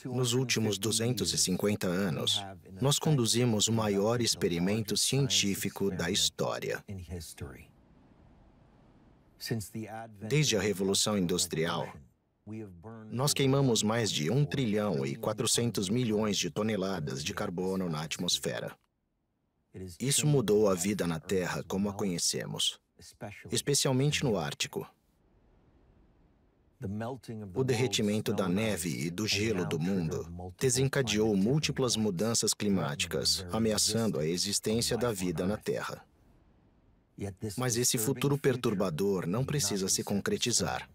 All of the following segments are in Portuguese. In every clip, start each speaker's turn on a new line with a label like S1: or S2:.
S1: Nos últimos 250 anos, nós conduzimos o maior experimento científico da história. Desde a Revolução Industrial, nós queimamos mais de 1 trilhão e 400 milhões de toneladas de carbono na atmosfera. Isso mudou a vida na Terra como a conhecemos, especialmente no Ártico. O derretimento da neve e do gelo do mundo desencadeou múltiplas mudanças climáticas, ameaçando a existência da vida na Terra. Mas esse futuro perturbador não precisa se concretizar.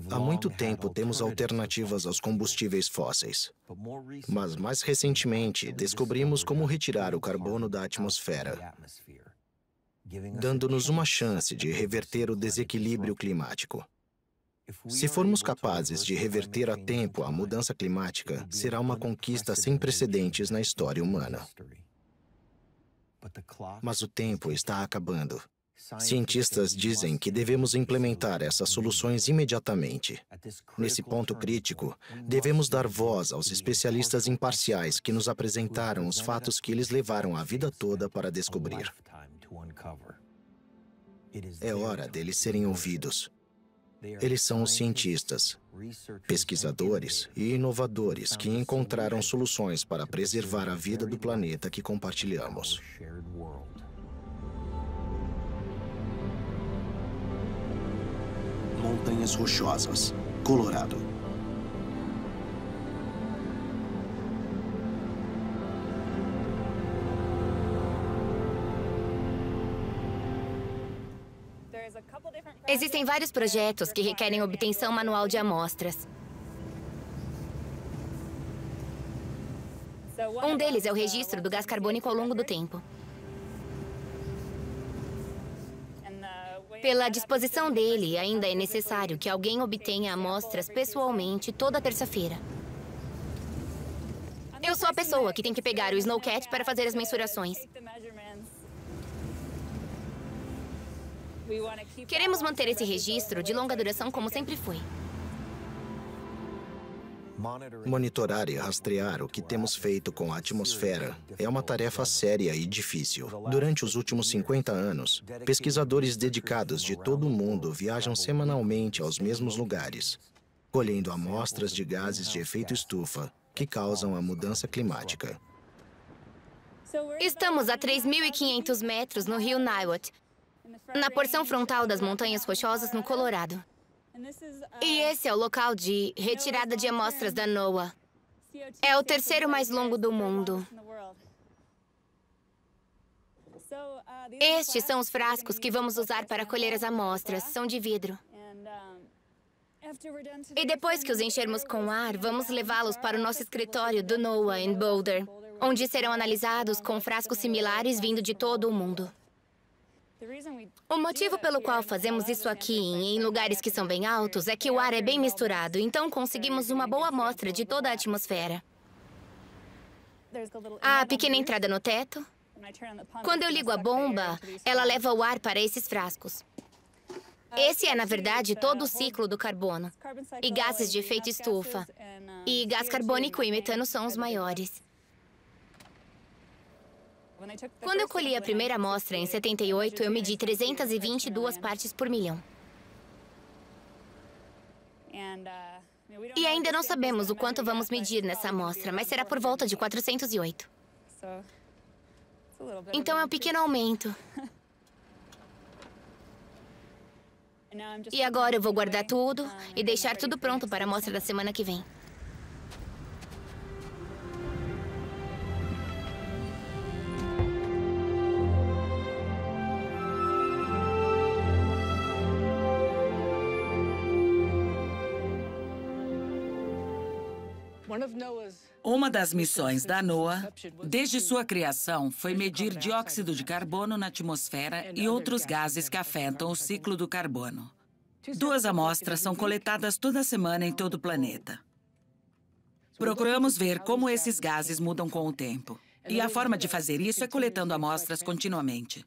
S1: Há muito tempo temos alternativas aos combustíveis fósseis. Mas mais recentemente descobrimos como retirar o carbono da atmosfera, dando-nos uma chance de reverter o desequilíbrio climático. Se formos capazes de reverter a tempo a mudança climática, será uma conquista sem precedentes na história humana. Mas o tempo está acabando. Cientistas dizem que devemos implementar essas soluções imediatamente. Nesse ponto crítico, devemos dar voz aos especialistas imparciais que nos apresentaram os fatos que eles levaram a vida toda para descobrir. É hora deles serem ouvidos. Eles são os cientistas, pesquisadores e inovadores que encontraram soluções para preservar a vida do planeta que compartilhamos. Montanhas Rochosas, Colorado.
S2: Existem vários projetos que requerem obtenção manual de amostras. Um deles é o registro do gás carbônico ao longo do tempo. Pela disposição dele, ainda é necessário que alguém obtenha amostras pessoalmente toda terça-feira. Eu sou a pessoa que tem que pegar o Snowcat para fazer as mensurações. Queremos manter esse registro de longa duração como sempre foi.
S1: Monitorar e rastrear o que temos feito com a atmosfera é uma tarefa séria e difícil. Durante os últimos 50 anos, pesquisadores dedicados de todo o mundo viajam semanalmente aos mesmos lugares, colhendo amostras de gases de efeito estufa que causam a mudança climática.
S2: Estamos a 3.500 metros no rio Niwot, na porção frontal das Montanhas Rochosas, no Colorado. E esse é o local de retirada de amostras da NOAA. É o terceiro mais longo do mundo. Estes são os frascos que vamos usar para colher as amostras. São de vidro. E depois que os enchermos com ar, vamos levá-los para o nosso escritório do NOAA em Boulder, onde serão analisados com frascos similares vindo de todo o mundo. O motivo pelo qual fazemos isso aqui, em lugares que são bem altos, é que o ar é bem misturado, então conseguimos uma boa amostra de toda a atmosfera. A pequena entrada no teto. Quando eu ligo a bomba, ela leva o ar para esses frascos. Esse é, na verdade, todo o ciclo do carbono. E gases de efeito estufa. E gás carbônico e metano são os maiores. Quando eu colhi a primeira amostra, em 78, eu medi 322 partes por milhão. E ainda não sabemos o quanto vamos medir nessa amostra, mas será por volta de 408. Então é um pequeno aumento. E agora eu vou guardar tudo e deixar tudo pronto para a amostra da semana que vem.
S3: Uma das missões da NOAA, desde sua criação, foi medir dióxido de carbono na atmosfera e outros gases que afetam o ciclo do carbono. 2 amostras são coletadas toda semana em todo o planeta. Procuramos ver como esses gases mudam com o tempo. E a forma de fazer isso é coletando amostras continuamente.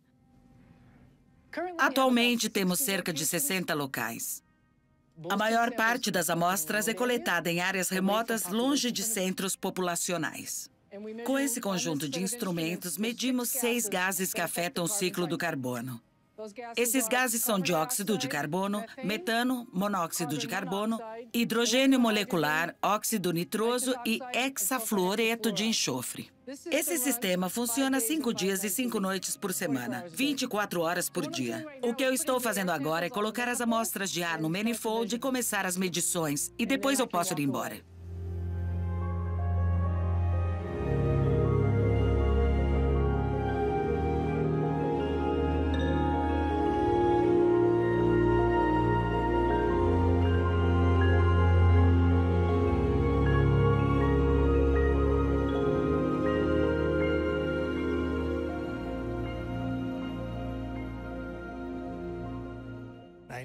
S3: Atualmente, temos cerca de 60 locais. A maior parte das amostras é coletada em áreas remotas, longe de centros populacionais. Com esse conjunto de instrumentos, medimos 6 gases que afetam o ciclo do carbono. Esses gases são dióxido de carbono, metano, monóxido de carbono, hidrogênio molecular, óxido nitroso e hexafluoreto de enxofre. Esse sistema funciona 5 dias e 5 noites por semana, 24 horas por dia. O que eu estou fazendo agora é colocar as amostras de ar no manifold e começar as medições, e depois eu posso ir embora.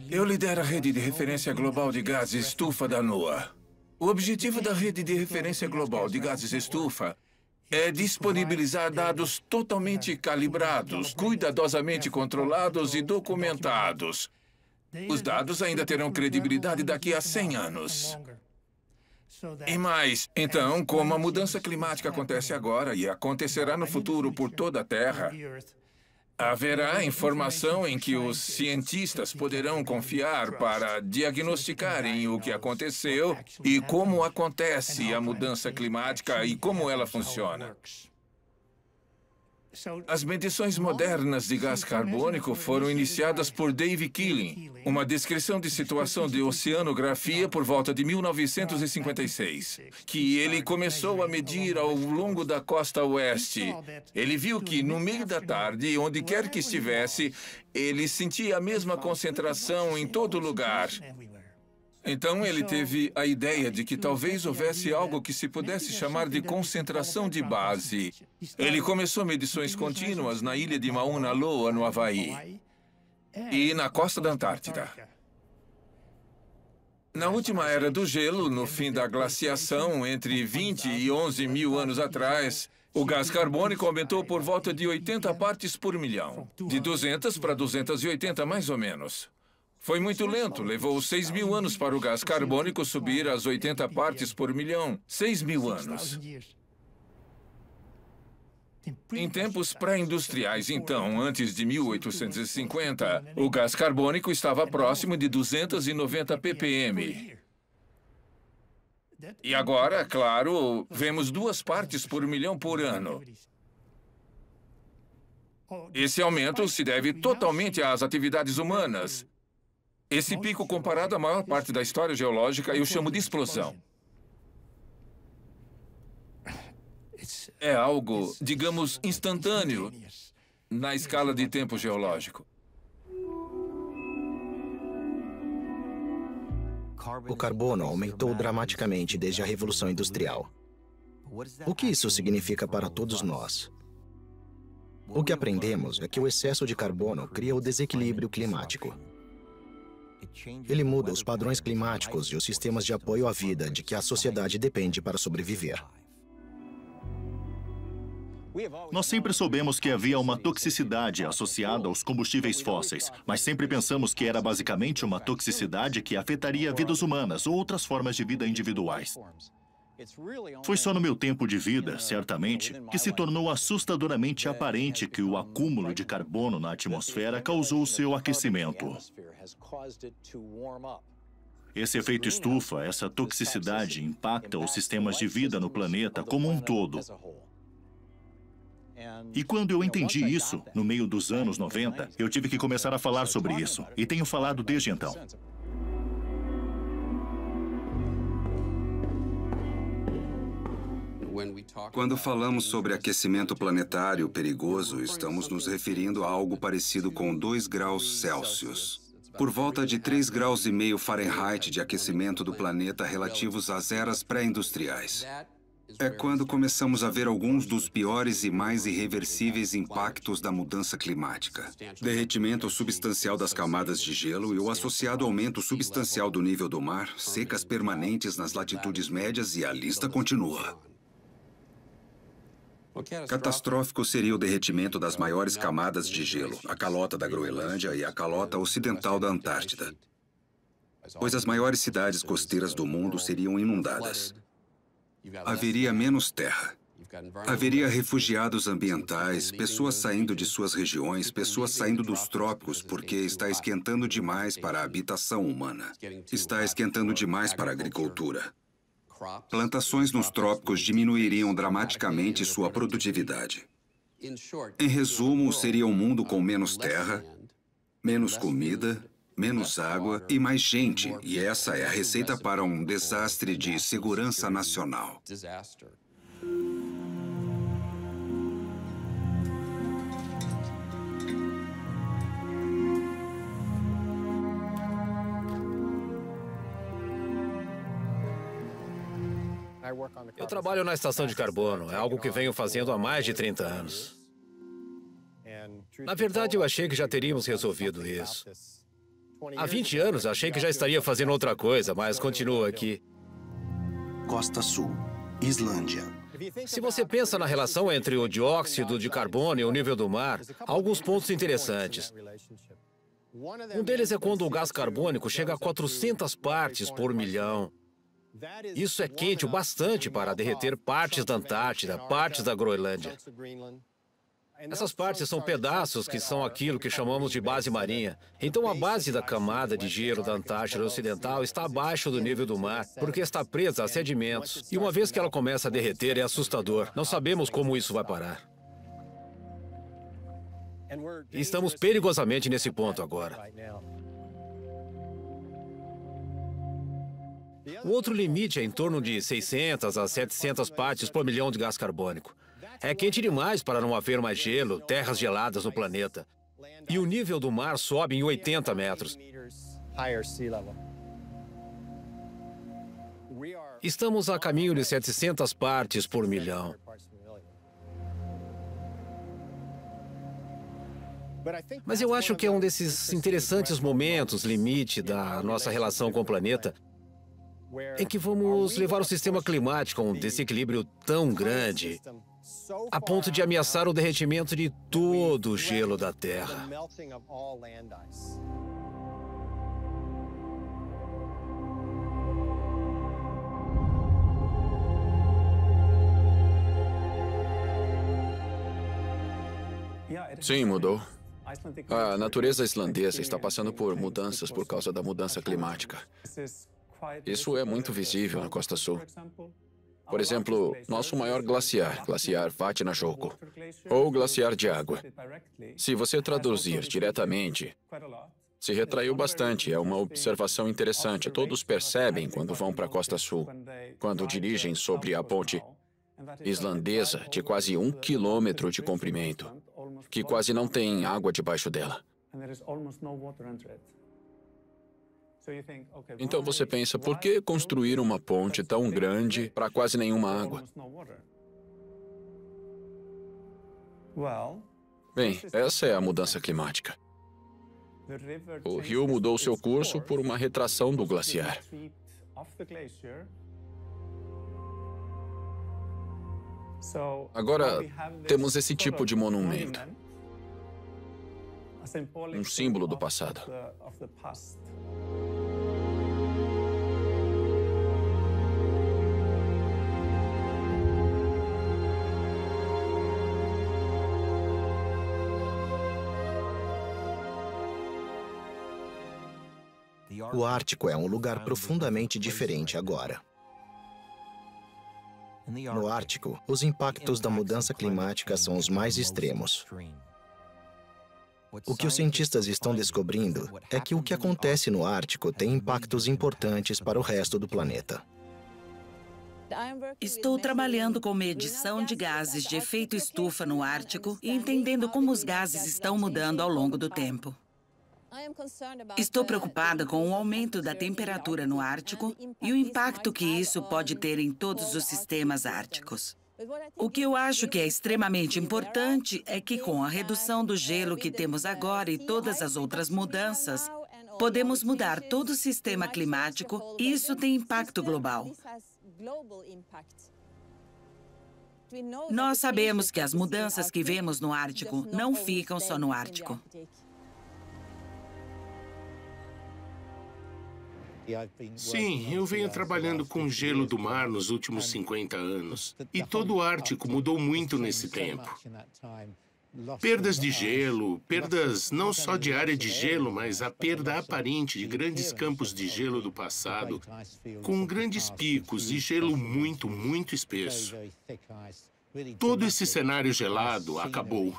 S4: Eu lidero a rede de referência global de gases estufa da NOAA. O objetivo da rede de referência global de gases estufa é disponibilizar dados totalmente calibrados, cuidadosamente controlados e documentados. Os dados ainda terão credibilidade daqui a 100 anos. E mais, então, como a mudança climática acontece agora e acontecerá no futuro por toda a Terra, haverá informação em que os cientistas poderão confiar para diagnosticarem o que aconteceu e como acontece a mudança climática e como ela funciona. As medições modernas de gás carbônico foram iniciadas por Dave Keeling, uma descrição de situação de oceanografia por volta de 1956, que ele começou a medir ao longo da costa oeste. Ele viu que, no meio da tarde, onde quer que estivesse, ele sentia a mesma concentração em todo lugar. Então, ele teve a ideia de que talvez houvesse algo que se pudesse chamar de concentração de base. Ele começou medições contínuas na ilha de Mauna Loa, no Havaí, e na costa da Antártida. Na última era do gelo, no fim da glaciação, entre 20 e 11 mil anos atrás, o gás carbônico aumentou por volta de 80 partes por milhão, de 200 para 280 mais ou menos. Foi muito lento, levou 6 mil anos para o gás carbônico subir às 80 partes por milhão. 6 mil anos. Em tempos pré-industriais, então, antes de 1850, o gás carbônico estava próximo de 290 ppm. E agora, claro, vemos 2 partes por milhão por ano. Esse aumento se deve totalmente às atividades humanas. Esse pico, comparado à maior parte da história geológica, eu chamo de explosão. É algo, digamos, instantâneo na escala de tempo geológico.
S1: O carbono aumentou dramaticamente desde a Revolução Industrial. O que isso significa para todos nós? O que aprendemos é que o excesso de carbono cria o desequilíbrio climático. Ele muda os padrões climáticos e os sistemas de apoio à vida de que a sociedade depende para sobreviver.
S5: Nós sempre soubemos que havia uma toxicidade associada aos combustíveis fósseis, mas sempre pensamos que era basicamente uma toxicidade que afetaria vidas humanas ou outras formas de vida individuais. Foi só no meu tempo de vida, certamente, que se tornou assustadoramente aparente que o acúmulo de carbono na atmosfera causou seu aquecimento. Esse efeito estufa, essa toxicidade, impacta os sistemas de vida no planeta como um todo. E quando eu entendi isso, no meio dos anos 90, eu tive que começar a falar sobre isso. E tenho falado desde então.
S6: Quando falamos sobre aquecimento planetário perigoso, estamos nos referindo a algo parecido com 2 graus Celsius. Por volta de 3,5 graus Fahrenheit de aquecimento do planeta relativos às eras pré-industriais. É quando começamos a ver alguns dos piores e mais irreversíveis impactos da mudança climática. Derretimento substancial das camadas de gelo e o associado aumento substancial do nível do mar, secas permanentes nas latitudes médias e a lista continua. Catastrófico seria o derretimento das maiores camadas de gelo, a calota da Groenlândia e a calota ocidental da Antártida. pois as maiores cidades costeiras do mundo seriam inundadas. Haveria menos terra. Haveria refugiados ambientais, pessoas saindo de suas regiões, pessoas saindo dos trópicos porque está esquentando demais para a habitação humana. Está esquentando demais para a agricultura. Plantações nos trópicos diminuiriam dramaticamente sua produtividade. Em resumo, seria um mundo com menos terra, menos comida, menos água e mais gente. E essa é a receita para um desastre de segurança nacional.
S7: Eu trabalho na estação de carbono. É algo que venho fazendo há mais de 30 anos. Na verdade, eu achei que já teríamos resolvido isso. Há 20 anos, achei que já estaria fazendo outra coisa, mas continuo aqui.
S1: Costa Sul, Islândia.
S7: Se você pensa na relação entre o dióxido de carbono e o nível do mar, há alguns pontos interessantes. Um deles é quando o gás carbônico chega a 400 partes por milhão. Isso é quente o bastante para derreter partes da Antártida, partes da Groenlândia. Essas partes são pedaços que são aquilo que chamamos de base marinha. Então a base da camada de gelo da Antártida Ocidental está abaixo do nível do mar, porque está presa a sedimentos. E uma vez que ela começa a derreter, é assustador. Não sabemos como isso vai parar. E estamos perigosamente nesse ponto agora. O outro limite é em torno de 600 a 700 partes por milhão de gás carbônico. É quente demais para não haver mais gelo, terras geladas no planeta. E o nível do mar sobe em 80 metros. Estamos a caminho de 700 partes por milhão. Mas eu acho que é um desses interessantes momentos, limite da nossa relação com o planeta, em que vamos levar o sistema climático a um desequilíbrio tão grande, a ponto de ameaçar o derretimento de todo o gelo da Terra.
S8: Sim, mudou. A natureza islandesa está passando por mudanças por causa da mudança climática. Isso é muito visível na Costa Sul. Por exemplo, nosso maior glaciar, Glaciar Vatnajökull, ou glaciar de água. Se você traduzir diretamente, se retraiu bastante. É uma observação interessante. Todos percebem quando vão para a Costa Sul, quando dirigem sobre a ponte islandesa de quase 1 quilômetro de comprimento, que quase não tem água debaixo dela. Então você pensa, por que construir uma ponte tão grande para quase nenhuma água? Bem, essa é a mudança climática. O rio mudou seu curso por uma retração do glaciar. Agora, temos esse tipo de monumento. Um símbolo do passado.
S1: O Ártico é um lugar profundamente diferente agora. No Ártico, os impactos da mudança climática são os mais extremos. O que os cientistas estão descobrindo é que o que acontece no Ártico tem impactos importantes para o resto do planeta.
S3: Estou trabalhando com medição de gases de efeito estufa no Ártico e entendendo como os gases estão mudando ao longo do tempo. Estou preocupada com o aumento da temperatura no Ártico e o impacto que isso pode ter em todos os sistemas árticos. O que eu acho que é extremamente importante é que, com a redução do gelo que temos agora e todas as outras mudanças, podemos mudar todo o sistema climático e isso tem impacto global. Nós sabemos que as mudanças que vemos no Ártico não ficam só no Ártico.
S9: Sim, eu venho trabalhando com gelo do mar nos últimos 50 anos. E todo o Ártico mudou muito nesse tempo. Perdas de gelo, perdas não só de área de gelo, mas a perda aparente de grandes campos de gelo do passado, com grandes picos e gelo muito, muito espesso. Todo esse cenário gelado acabou.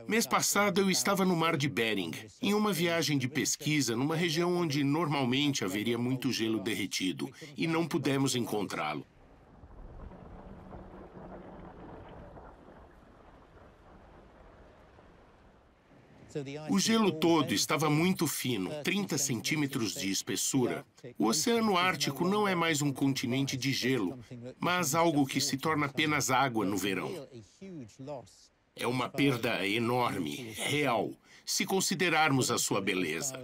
S9: Mês passado, eu estava no Mar de Bering, em uma viagem de pesquisa numa região onde normalmente haveria muito gelo derretido, e não pudemos encontrá-lo. O gelo todo estava muito fino, 30 centímetros de espessura. O Oceano Ártico não é mais um continente de gelo, mas algo que se torna apenas água no verão. É uma perda enorme, real, se considerarmos a sua beleza.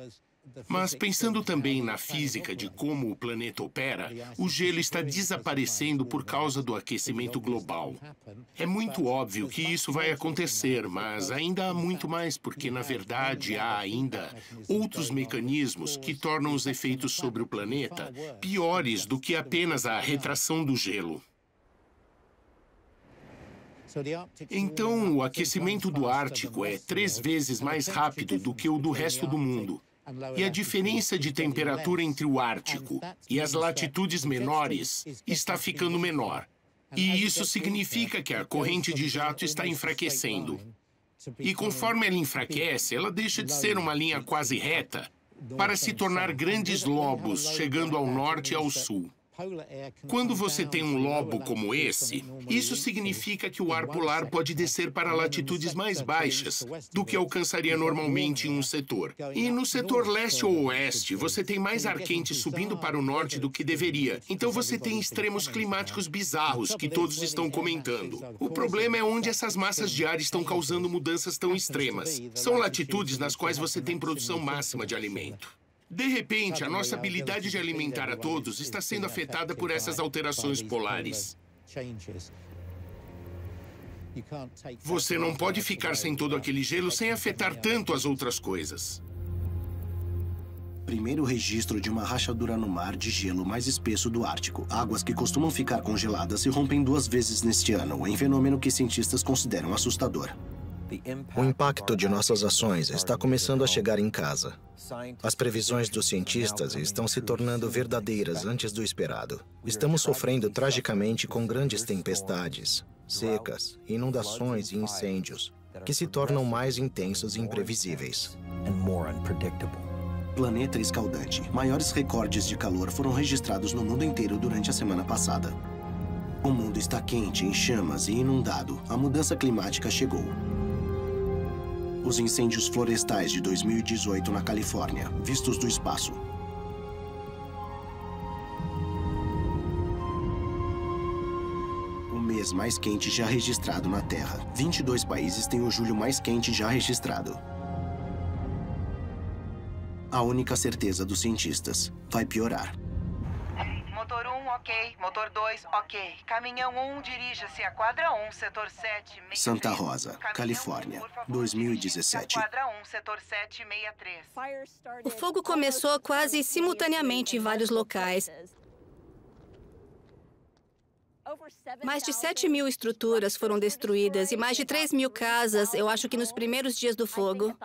S9: Mas pensando também na física de como o planeta opera, o gelo está desaparecendo por causa do aquecimento global. É muito óbvio que isso vai acontecer, mas ainda há muito mais, porque na verdade há ainda outros mecanismos que tornam os efeitos sobre o planeta piores do que apenas a retração do gelo. Então, o aquecimento do Ártico é 3 vezes mais rápido do que o do resto do mundo. E a diferença de temperatura entre o Ártico e as latitudes menores está ficando menor. E isso significa que a corrente de jato está enfraquecendo. E conforme ela enfraquece, ela deixa de ser uma linha quase reta para se tornar grandes lobos, chegando ao norte e ao sul. Quando você tem um lobo como esse, isso significa que o ar polar pode descer para latitudes mais baixas do que alcançaria normalmente em um setor. E no setor leste ou oeste, você tem mais ar quente subindo para o norte do que deveria. Então você tem extremos climáticos bizarros que todos estão comentando. O problema é onde essas massas de ar estão causando mudanças tão extremas. São latitudes nas quais você tem produção máxima de alimento. De repente, a nossa habilidade de alimentar a todos está sendo afetada por essas alterações polares. Você não pode ficar sem todo aquele gelo sem afetar tanto as outras coisas.
S1: Primeiro registro de uma rachadura no mar de gelo mais espesso do Ártico. Águas que costumam ficar congeladas se rompem 2 vezes neste ano, em fenômeno que cientistas consideram assustador. O impacto de nossas ações está começando a chegar em casa. As previsões dos cientistas estão se tornando verdadeiras antes do esperado. Estamos sofrendo tragicamente com grandes tempestades, secas, inundações e incêndios, que se tornam mais intensos e imprevisíveis. Planeta escaldante. Maiores recordes de calor foram registrados no mundo inteiro durante a semana passada. O mundo está quente, em chamas e inundado. A mudança climática chegou. Os incêndios florestais de 2018 na Califórnia, vistos do espaço. O mês mais quente já registrado na Terra. 22 países têm o julho mais quente já registrado. A única certeza dos cientistas: vai piorar.
S10: Motor 1, ok. Motor 2, ok. Caminhão 1, dirija-se à quadra 1, setor 7,
S1: Santa Rosa, Califórnia, 2017.
S10: Quadra 1, setor 763.
S2: O fogo começou quase simultaneamente em vários locais. Mais de 7.000 estruturas foram destruídas e mais de 3.000 casas, eu acho que nos primeiros dias do fogo.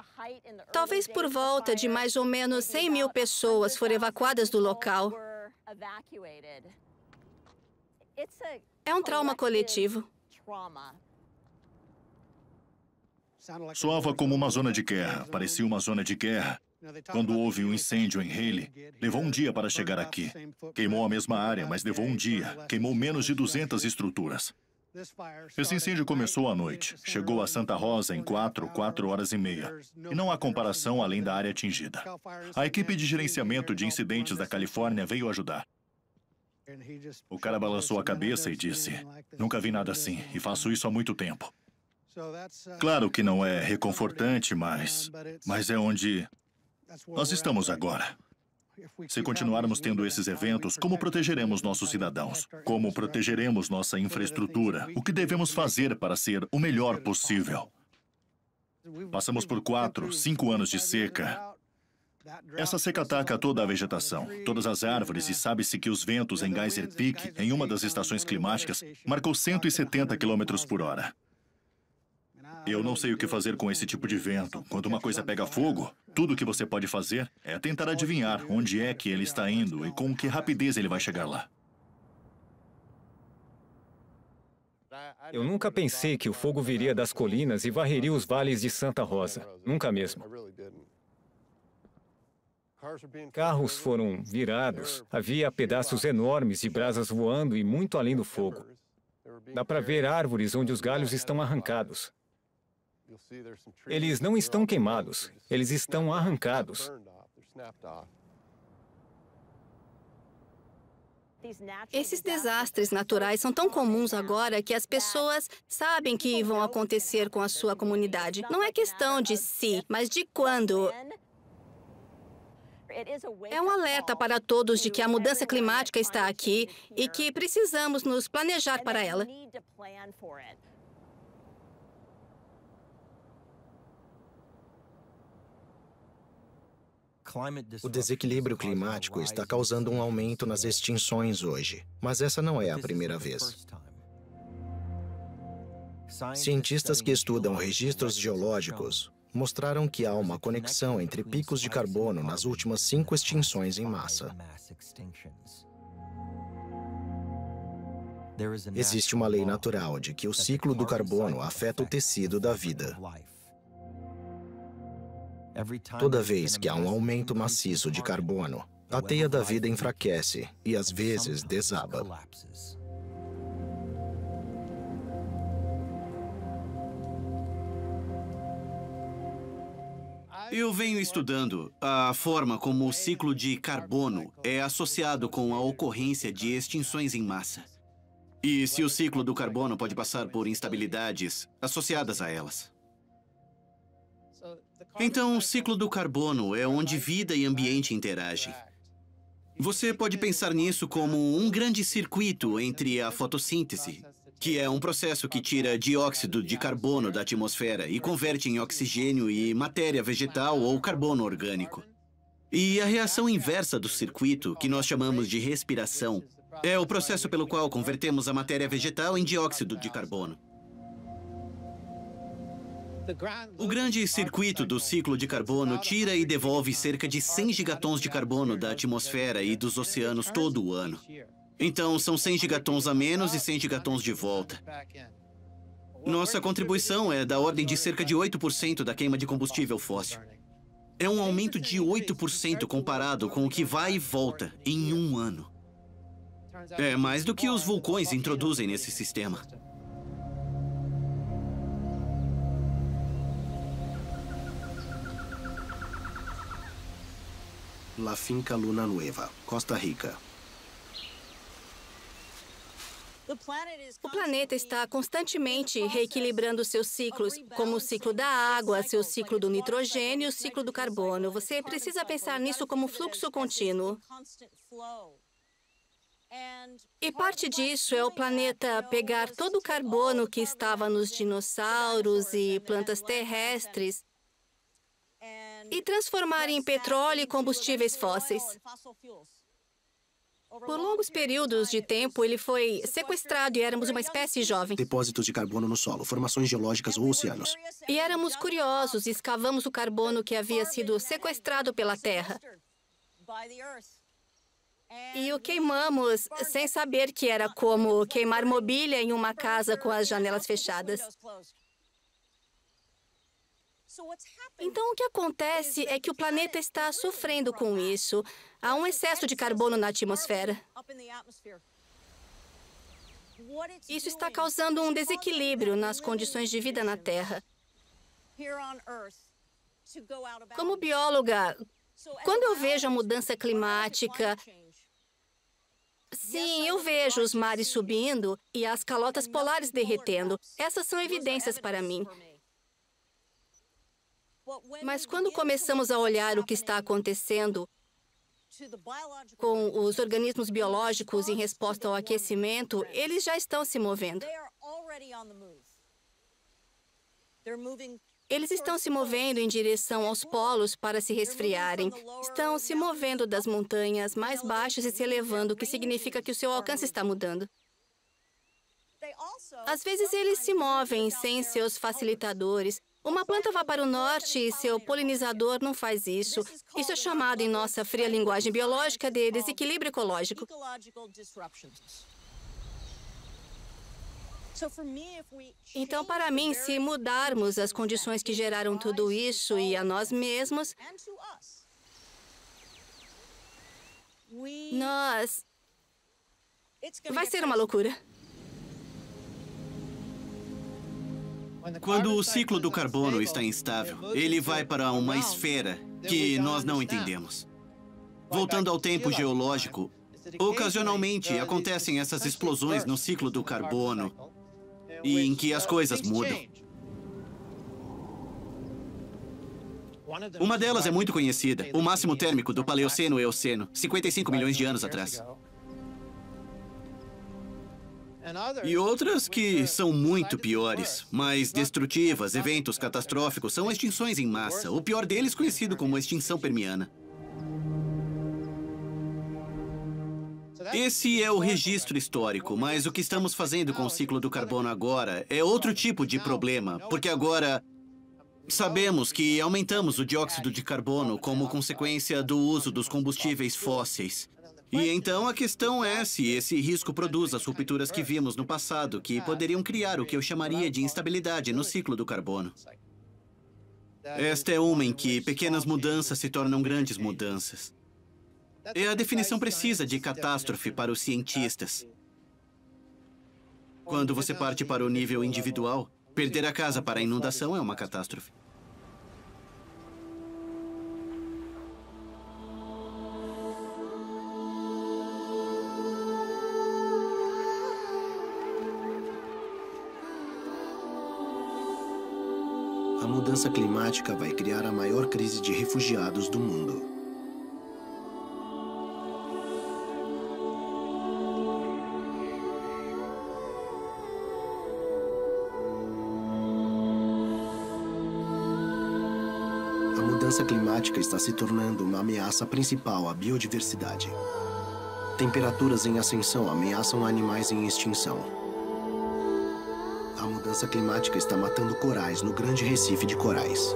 S2: Talvez por volta de mais ou menos 100.000 pessoas foram evacuadas do local. É um trauma coletivo.
S5: Soava como uma zona de guerra, parecia uma zona de guerra. Quando houve um incêndio em Haley, levou um dia para chegar aqui. Queimou a mesma área, mas levou um dia. Queimou menos de 200 estruturas. Esse incêndio começou à noite. Chegou a Santa Rosa em 4 horas e meia. E não há comparação além da área atingida. A equipe de gerenciamento de incidentes da Califórnia veio ajudar. O cara balançou a cabeça e disse: "Nunca vi nada assim, e faço isso há muito tempo." Claro que não é reconfortante, mas é onde nós estamos agora. Se continuarmos tendo esses eventos, como protegeremos nossos cidadãos? Como protegeremos nossa infraestrutura? O que devemos fazer para ser o melhor possível? Passamos por 4, 5 anos de seca. Essa seca ataca toda a vegetação, todas as árvores, e sabe-se que os ventos em Geyser Peak, em uma das estações climáticas, marcou 170 km por hora. Eu não sei o que fazer com esse tipo de vento. Quando uma coisa pega fogo, tudo o que você pode fazer é tentar adivinhar onde é que ele está indo e com que rapidez ele vai chegar lá.
S11: Eu nunca pensei que o fogo viria das colinas e varreria os vales de Santa Rosa. Nunca mesmo. Carros foram virados, havia pedaços enormes de brasas voando e muito além do fogo. Dá para ver árvores onde os galhos estão arrancados. Eles não estão queimados, eles estão arrancados.
S12: Esses desastres naturais são tão comuns agora que as pessoas sabem que vão acontecer com a sua comunidade. Não é questão de se, mas de quando. É um alerta para todos de que a mudança climática está aqui e que precisamos nos planejar para ela.
S1: O desequilíbrio climático está causando um aumento nas extinções hoje, mas essa não é a primeira vez. Cientistas que estudam registros geológicos mostraram que há uma conexão entre picos de carbono nas últimas 5 extinções em massa. Existe uma lei natural de que o ciclo do carbono afeta o tecido da vida. Toda vez que há um aumento maciço de carbono, a teia da vida enfraquece e às vezes desaba.
S13: Eu venho estudando a forma como o ciclo de carbono é associado com a ocorrência de extinções em massa. E se o ciclo do carbono pode passar por instabilidades associadas a elas. Então, o ciclo do carbono é onde vida e ambiente interagem. Você pode pensar nisso como um grande circuito entre a fotossíntese, que é um processo que tira dióxido de carbono da atmosfera e converte em oxigênio e matéria vegetal ou carbono orgânico. E a reação inversa do circuito, que nós chamamos de respiração, é o processo pelo qual convertemos a matéria vegetal em dióxido de carbono. O grande circuito do ciclo de carbono tira e devolve cerca de 100 gigatons de carbono da atmosfera e dos oceanos todo o ano. Então, são 100 gigatons a menos e 100 gigatons de volta. Nossa contribuição é da ordem de cerca de 8% da queima de combustível fóssil. É um aumento de 8% comparado com o que vai e volta em um ano. É mais do que os vulcões introduzem nesse sistema.
S1: La Finca Luna Nueva, Costa Rica.
S12: O planeta está constantemente reequilibrando seus ciclos, como o ciclo da água, seu ciclo do nitrogênio e o ciclo do carbono. Você precisa pensar nisso como fluxo contínuo. E parte disso é o planeta pegar todo o carbono que estava nos dinossauros e plantas terrestres e transformar em petróleo e combustíveis fósseis. Por longos períodos de tempo, ele foi sequestrado e éramos uma espécie jovem.
S1: Depósitos de carbono no solo, formações geológicas ou oceanos.
S12: E éramos curiosos e escavamos o carbono que havia sido sequestrado pela Terra. E o queimamos sem saber que era como queimar mobília em uma casa com as janelas fechadas. Então, o que acontece é que o planeta está sofrendo com isso. Há um excesso de carbono na atmosfera. Isso está causando um desequilíbrio nas condições de vida na Terra. Como bióloga, quando eu vejo a mudança climática, sim, eu vejo os mares subindo e as calotas polares derretendo. Essas são evidências para mim. Mas quando começamos a olhar o que está acontecendo com os organismos biológicos em resposta ao aquecimento, eles já estão se movendo. Eles estão se movendo em direção aos polos para se resfriarem. Estão se movendo das montanhas mais baixas e se elevando, o que significa que o seu alcance está mudando. Às vezes, eles se movem sem seus facilitadores. Uma planta vai para o norte e seu polinizador não faz isso. Isso é chamado, em nossa fria linguagem biológica, de desequilíbrio ecológico. Então, para mim, se mudarmos as condições que geraram tudo isso e a nós mesmos, vai ser uma loucura.
S13: Quando o ciclo do carbono está instável, ele vai para uma esfera que nós não entendemos. Voltando ao tempo geológico, ocasionalmente acontecem essas explosões no ciclo do carbono, e em que as coisas mudam. Uma delas é muito conhecida, o máximo térmico do Paleoceno-Eoceno, 55 milhões de anos atrás. E outras que são muito piores, mais destrutivas, eventos catastróficos, são extinções em massa. O pior deles conhecido como extinção permiana. Esse é o registro histórico, mas o que estamos fazendo com o ciclo do carbono agora é outro tipo de problema, porque agora sabemos que aumentamos o dióxido de carbono como consequência do uso dos combustíveis fósseis. E então a questão é se esse risco produz as rupturas que vimos no passado, que poderiam criar o que eu chamaria de instabilidade no ciclo do carbono. Esta é uma em que pequenas mudanças se tornam grandes mudanças. É a definição precisa de catástrofe para os cientistas. Quando você parte para o nível individual, perder a casa para a inundação é uma catástrofe.
S1: A mudança climática vai criar a maior crise de refugiados do mundo. A mudança climática está se tornando uma ameaça principal à biodiversidade. Temperaturas em ascensão ameaçam animais em extinção. A mudança climática está matando corais no Grande Recife de Corais.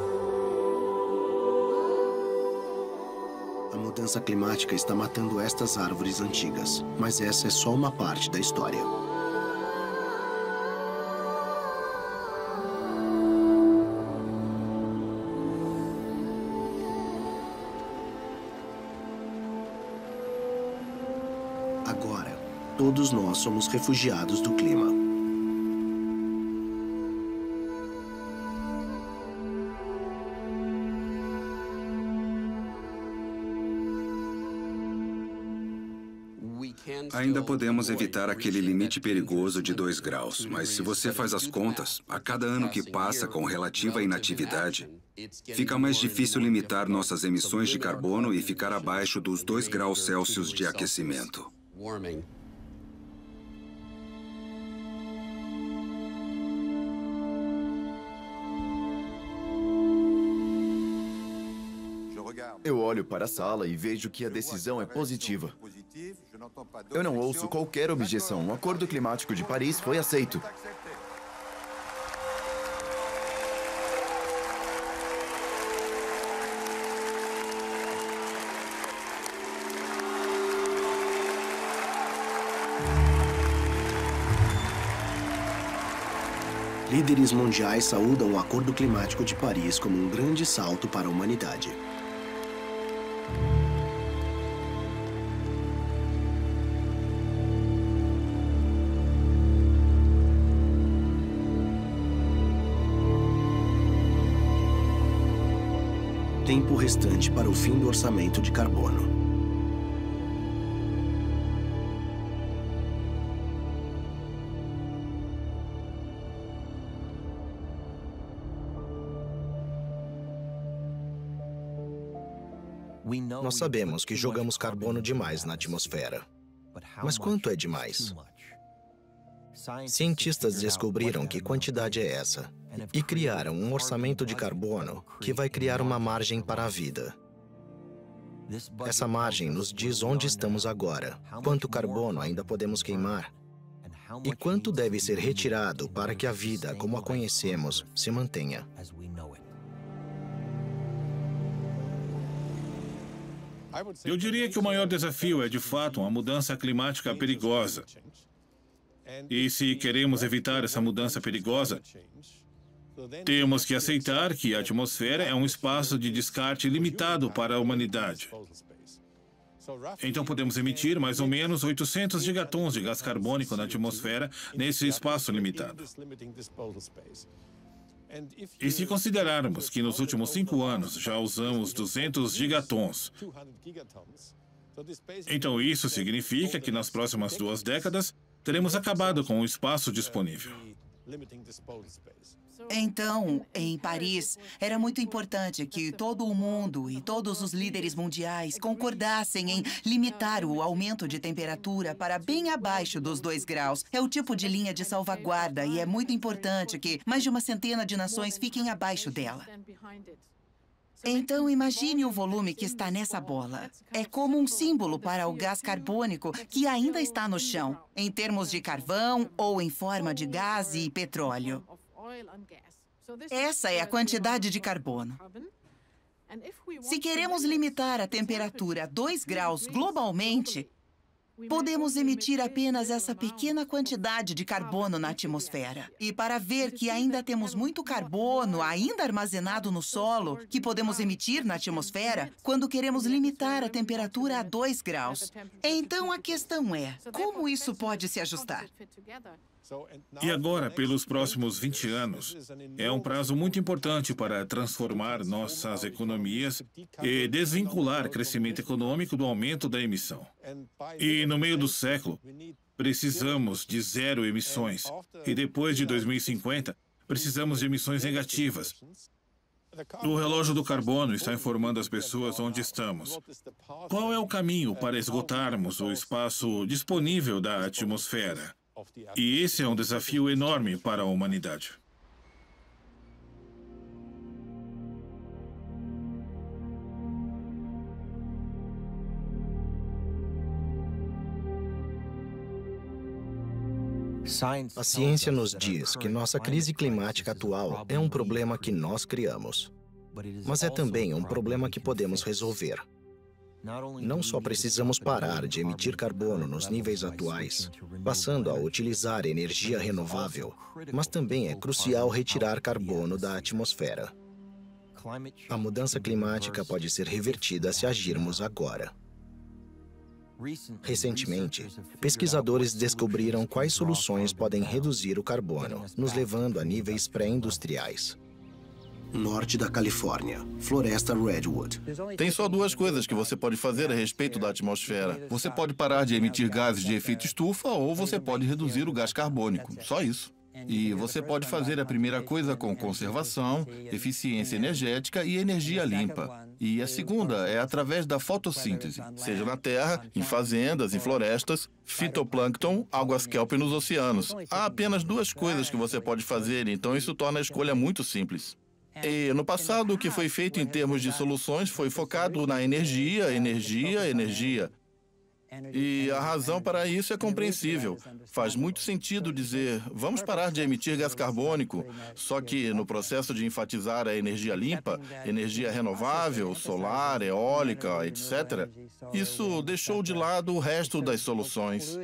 S1: A mudança climática está matando estas árvores antigas, mas essa é só uma parte da história. Agora, todos nós somos refugiados do clima.
S6: Ainda podemos evitar aquele limite perigoso de 2 graus, mas se você faz as contas, a cada ano que passa com relativa inatividade, fica mais difícil limitar nossas emissões de carbono e ficar abaixo dos 2 graus Celsius de aquecimento.
S14: Eu olho para a sala e vejo que a decisão é positiva. Eu não ouço qualquer objeção. O Acordo Climático de Paris foi aceito.
S1: Líderes mundiais saúdam o Acordo Climático de Paris como um grande salto para a humanidade. Tempo restante para o fim do orçamento de carbono. Nós sabemos que jogamos carbono demais na atmosfera. Mas quanto é demais? Cientistas descobriram que quantidade é essa. e criaram um orçamento de carbono que vai criar uma margem para a vida. Essa margem nos diz onde estamos agora, quanto carbono ainda podemos queimar e quanto deve ser retirado para que a vida, como a conhecemos, se mantenha.
S4: Eu diria que o maior desafio é, de fato, uma mudança climática perigosa. E se queremos evitar essa mudança perigosa, temos que aceitar que a atmosfera é um espaço de descarte limitado para a humanidade. Então podemos emitir mais ou menos 800 gigatons de gás carbônico na atmosfera nesse espaço limitado. E se considerarmos que nos últimos 5 anos já usamos 200 gigatons, então isso significa que nas próximas 2 décadas teremos acabado com o espaço disponível.
S15: Então, em Paris, era muito importante que todo o mundo e todos os líderes mundiais concordassem em limitar o aumento de temperatura para bem abaixo dos 2 graus. É o tipo de linha de salvaguarda e é muito importante que mais de uma centena de nações fiquem abaixo dela. Então, imagine o volume que está nessa bola. É como um símbolo para o gás carbônico que ainda está no chão, em termos de carvão ou em forma de gás e petróleo. Essa é a quantidade de carbono. Se queremos limitar a temperatura a 2 graus globalmente, podemos emitir apenas essa pequena quantidade de carbono na atmosfera. E para ver que ainda temos muito carbono ainda armazenado no solo que podemos emitir na atmosfera quando queremos limitar a temperatura a 2 graus. Então a questão é, como isso pode se ajustar?
S4: E agora, pelos próximos 20 anos, é um prazo muito importante para transformar nossas economias e desvincular crescimento econômico do aumento da emissão. E no meio do século, precisamos de 0 emissões. E depois de 2050, precisamos de emissões negativas. O relógio do carbono está informando as pessoas onde estamos. Qual é o caminho para esgotarmos o espaço disponível da atmosfera? E esse é um desafio enorme para a humanidade.
S1: A ciência nos diz que nossa crise climática atual é um problema que nós criamos, mas é também um problema que podemos resolver. Não só precisamos parar de emitir carbono nos níveis atuais, passando a utilizar energia renovável, mas também é crucial retirar carbono da atmosfera. A mudança climática pode ser revertida se agirmos agora. Recentemente, pesquisadores descobriram quais soluções podem reduzir o carbono, nos levando a níveis pré-industriais.
S16: Norte da Califórnia, Floresta Redwood.
S17: Tem só 2 coisas que você pode fazer a respeito da atmosfera. Você pode parar de emitir gases de efeito estufa ou você pode reduzir o gás carbônico. Só isso. E você pode fazer a primeira coisa com conservação, eficiência energética e energia limpa. E a segunda é através da fotossíntese, seja na terra, em fazendas, em florestas, fitoplâncton, águas kelp nos oceanos. Há apenas 2 coisas que você pode fazer, então isso torna a escolha muito simples. E no passado, o que foi feito em termos de soluções foi focado na energia, energia, energia. E a razão para isso é compreensível. Faz muito sentido dizer, vamos parar de emitir gás carbônico, só que no processo de enfatizar a energia limpa, energia renovável, solar, eólica, etc., isso deixou de lado o resto das soluções.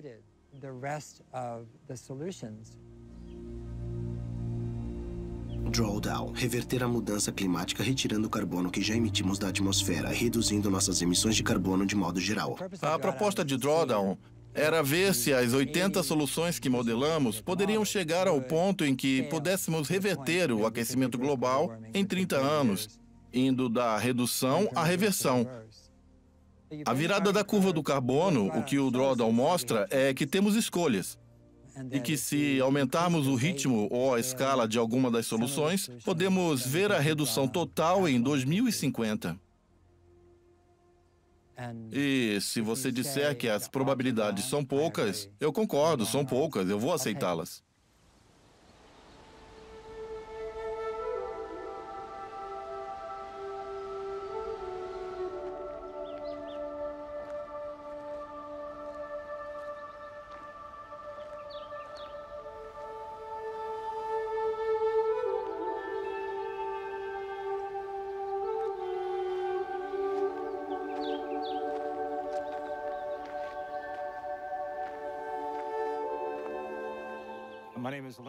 S16: Drawdown, reverter a mudança climática retirando o carbono que já emitimos da atmosfera, reduzindo nossas emissões de carbono de modo geral.
S17: A proposta de Drawdown era ver se as 80 soluções que modelamos poderiam chegar ao ponto em que pudéssemos reverter o aquecimento global em 30 anos, indo da redução à reversão. A virada da curva do carbono, o que o Drawdown mostra, é que temos escolhas. E que se aumentarmos o ritmo ou a escala de alguma das soluções, podemos ver a redução total em 2050. E se você disser que as probabilidades são poucas, eu concordo, são poucas, eu vou aceitá-las.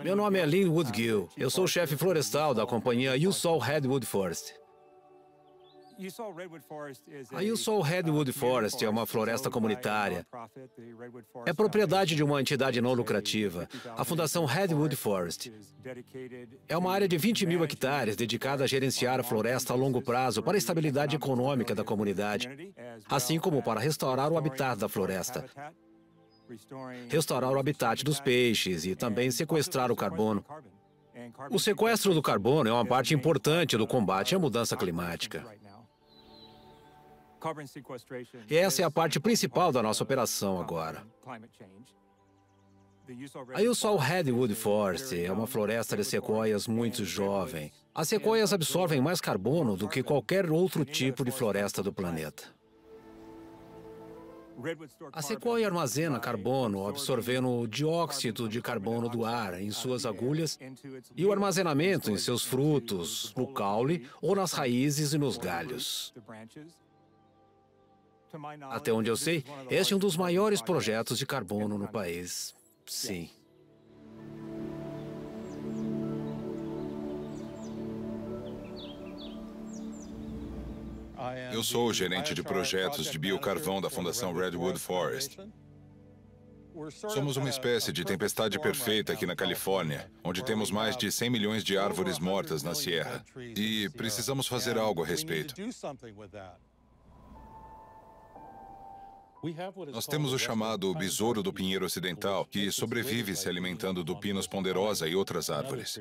S7: Meu nome é Linwood Gill. Eu sou o chefe florestal da companhia You Saw Redwood Forest. A You Saw Redwood Forest é uma floresta comunitária. É propriedade de uma entidade não lucrativa, a Fundação Redwood Forest. É uma área de 20 mil hectares dedicada a gerenciar a floresta a longo prazo para a estabilidade econômica da comunidade, assim como para restaurar o habitat da floresta, restaurar o habitat dos peixes e também sequestrar o carbono. O sequestro do carbono é uma parte importante do combate à mudança climática. E essa é a parte principal da nossa operação agora. A You Saw Redwood Forest é uma floresta de sequoias muito jovem. As sequoias absorvem mais carbono do que qualquer outro tipo de floresta do planeta. A sequoia armazena carbono absorvendo o dióxido de carbono do ar em suas agulhas e o armazenamento em seus frutos, no caule ou nas raízes e nos galhos. Até onde eu sei, este é um dos maiores projetos de carbono no país. Sim.
S18: Eu sou o gerente de projetos de biocarvão da Fundação Redwood Forest. Somos uma espécie de tempestade perfeita aqui na Califórnia, onde temos mais de 100 milhões de árvores mortas na Sierra. E precisamos fazer algo a respeito. Nós temos o chamado besouro do pinheiro ocidental, que sobrevive se alimentando do pinus ponderosa e outras árvores.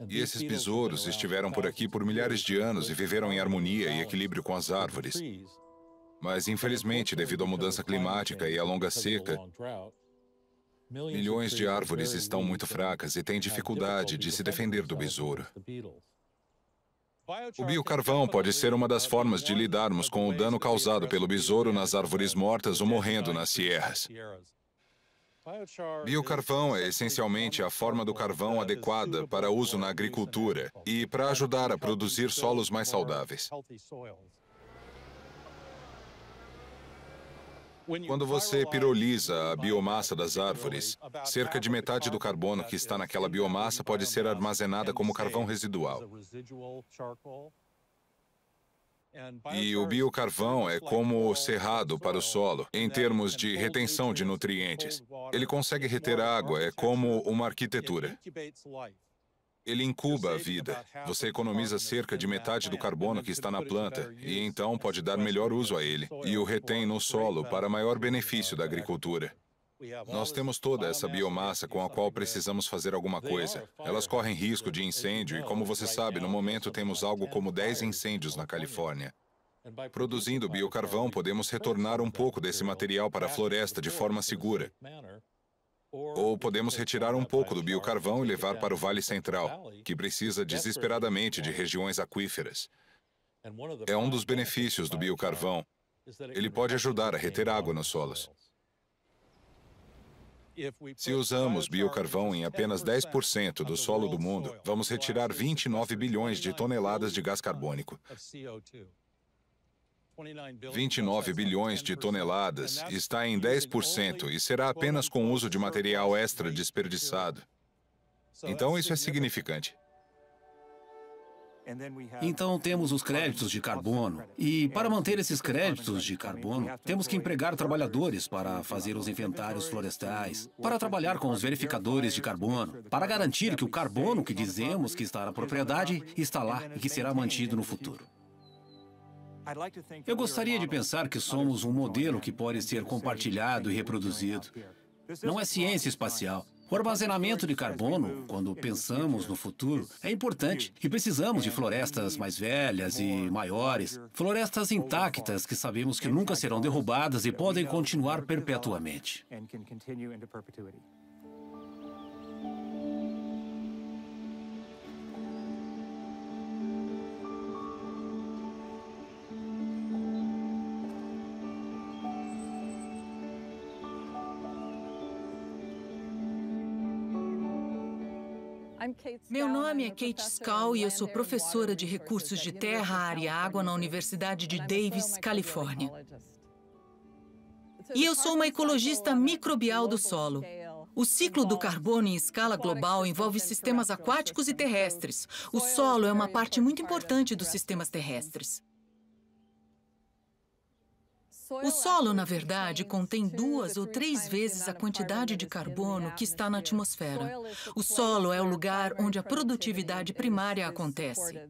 S18: E esses besouros estiveram por aqui por milhares de anos e viveram em harmonia e equilíbrio com as árvores. Mas, infelizmente, devido à mudança climática e à longa seca, milhões de árvores estão muito fracas e têm dificuldade de se defender do besouro. O biocarvão pode ser uma das formas de lidarmos com o dano causado pelo besouro nas árvores mortas ou morrendo nas sierras. Biocarvão é essencialmente a forma do carvão adequada para uso na agricultura e para ajudar a produzir solos mais saudáveis. Quando você piroliza a biomassa das árvores, cerca de metade do carbono que está naquela biomassa pode ser armazenada como carvão residual. E o biocarvão é como o cerrado para o solo, em termos de retenção de nutrientes. Ele consegue reter água, é como uma arquitetura. Ele incuba a vida. Você economiza cerca de metade do carbono que está na planta e então pode dar melhor uso a ele e o retém no solo para maior benefício da agricultura. Nós temos toda essa biomassa com a qual precisamos fazer alguma coisa. Elas correm risco de incêndio e, como você sabe, no momento temos algo como 10 incêndios na Califórnia. Produzindo biocarvão, podemos retornar um pouco desse material para a floresta de forma segura. Ou podemos retirar um pouco do biocarvão e levar para o Vale Central, que precisa desesperadamente de regiões aquíferas. É um dos benefícios do biocarvão. Ele pode ajudar a reter água nos solos. Se usamos biocarvão em apenas 10% do solo do mundo, vamos retirar 29 bilhões de toneladas de gás carbônico. 29 bilhões de toneladas está em 10% e será apenas com uso de material extra desperdiçado. Então, isso é significante.
S7: Então, temos os créditos de carbono. E, para manter esses créditos de carbono, temos que empregar trabalhadores para fazer os inventários florestais, para trabalhar com os verificadores de carbono, para garantir que o carbono que dizemos que está na propriedade está lá e que será mantido no futuro. Eu gostaria de pensar que somos um modelo que pode ser compartilhado e reproduzido. Não é ciência espacial. O armazenamento de carbono, quando pensamos no futuro, é importante. E precisamos de florestas mais velhas e maiores. Florestas intactas que sabemos que nunca serão derrubadas e podem continuar perpetuamente.
S19: Meu nome é Kate Scal e eu sou professora de recursos de terra, ar e água na Universidade de Davis, Califórnia. E eu sou uma ecologista microbial do solo. O ciclo do carbono em escala global envolve sistemas aquáticos e terrestres. O solo é uma parte muito importante dos sistemas terrestres. O solo, na verdade, contém 2 ou 3 vezes a quantidade de carbono que está na atmosfera. O solo é o lugar onde a produtividade primária acontece.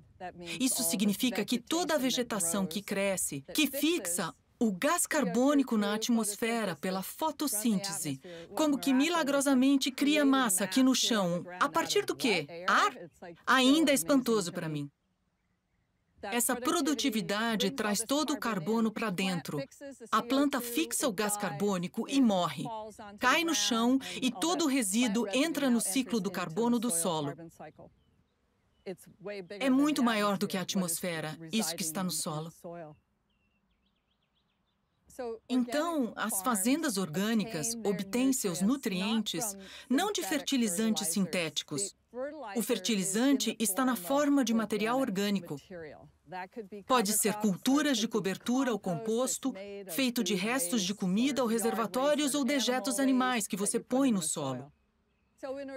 S19: Isso significa que toda a vegetação que cresce, que fixa o gás carbônico na atmosfera pela fotossíntese, como que milagrosamente cria massa aqui no chão. A partir do quê? Ar? Ainda é espantoso para mim. Essa produtividade traz todo o carbono para dentro. A planta fixa o gás carbônico e morre. Cai no chão e todo o resíduo entra no ciclo do carbono do solo. É muito maior do que a atmosfera, isso que está no solo. Então, as fazendas orgânicas obtêm seus nutrientes não de fertilizantes sintéticos. O fertilizante está na forma de material orgânico. Pode ser culturas de cobertura ou composto, feito de restos de comida ou reservatórios ou dejetos animais que você põe no solo.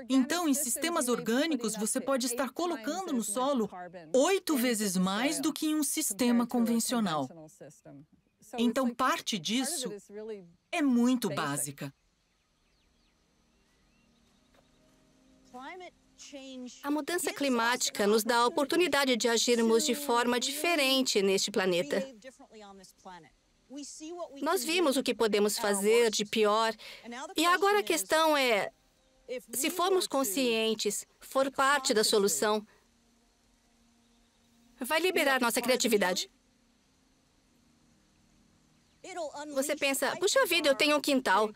S19: Então, em sistemas orgânicos, você pode estar colocando no solo 8 vezes mais do que em um sistema convencional. Então, parte disso é muito básica.
S12: A mudança climática nos dá a oportunidade de agirmos de forma diferente neste planeta. Nós vimos o que podemos fazer de pior, e agora a questão é, se formos conscientes, for parte da solução, vai liberar nossa criatividade. Você pensa, puxa vida, eu tenho um quintal.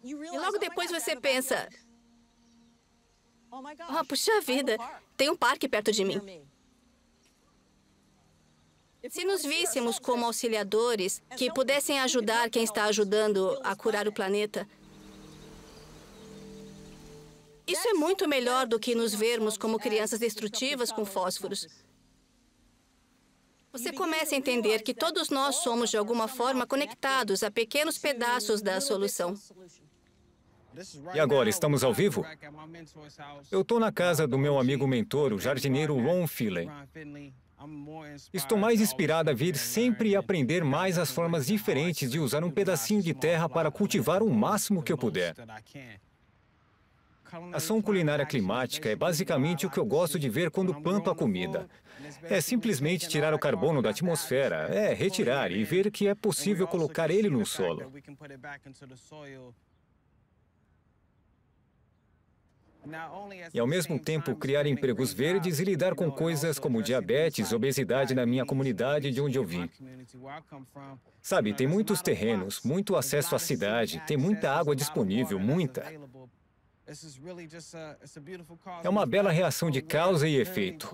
S12: E logo depois você pensa, oh, puxa vida, tem um parque perto de mim. Se nos víssemos como auxiliadores que pudessem ajudar quem está ajudando a curar o planeta, isso é muito melhor do que nos vermos como crianças destrutivas com fósforos. Você começa a entender que todos nós somos, de alguma forma, conectados a pequenos pedaços da solução.
S11: E agora, estamos ao vivo? Eu estou na casa do meu amigo mentor, o jardineiro Ron Finley. Estou mais inspirada a vir sempre e aprender mais as formas diferentes de usar um pedacinho de terra para cultivar o máximo que eu puder. A ação culinária climática é basicamente o que eu gosto de ver quando planto a comida. É simplesmente tirar o carbono da atmosfera, é retirar e ver que é possível colocar ele no solo. E, ao mesmo tempo, criar empregos verdes e lidar com coisas como diabetes, obesidade na minha comunidade de onde eu vim. Sabe, tem muitos terrenos, muito acesso à cidade, tem muita água disponível, muita. É uma bela reação de causa e efeito.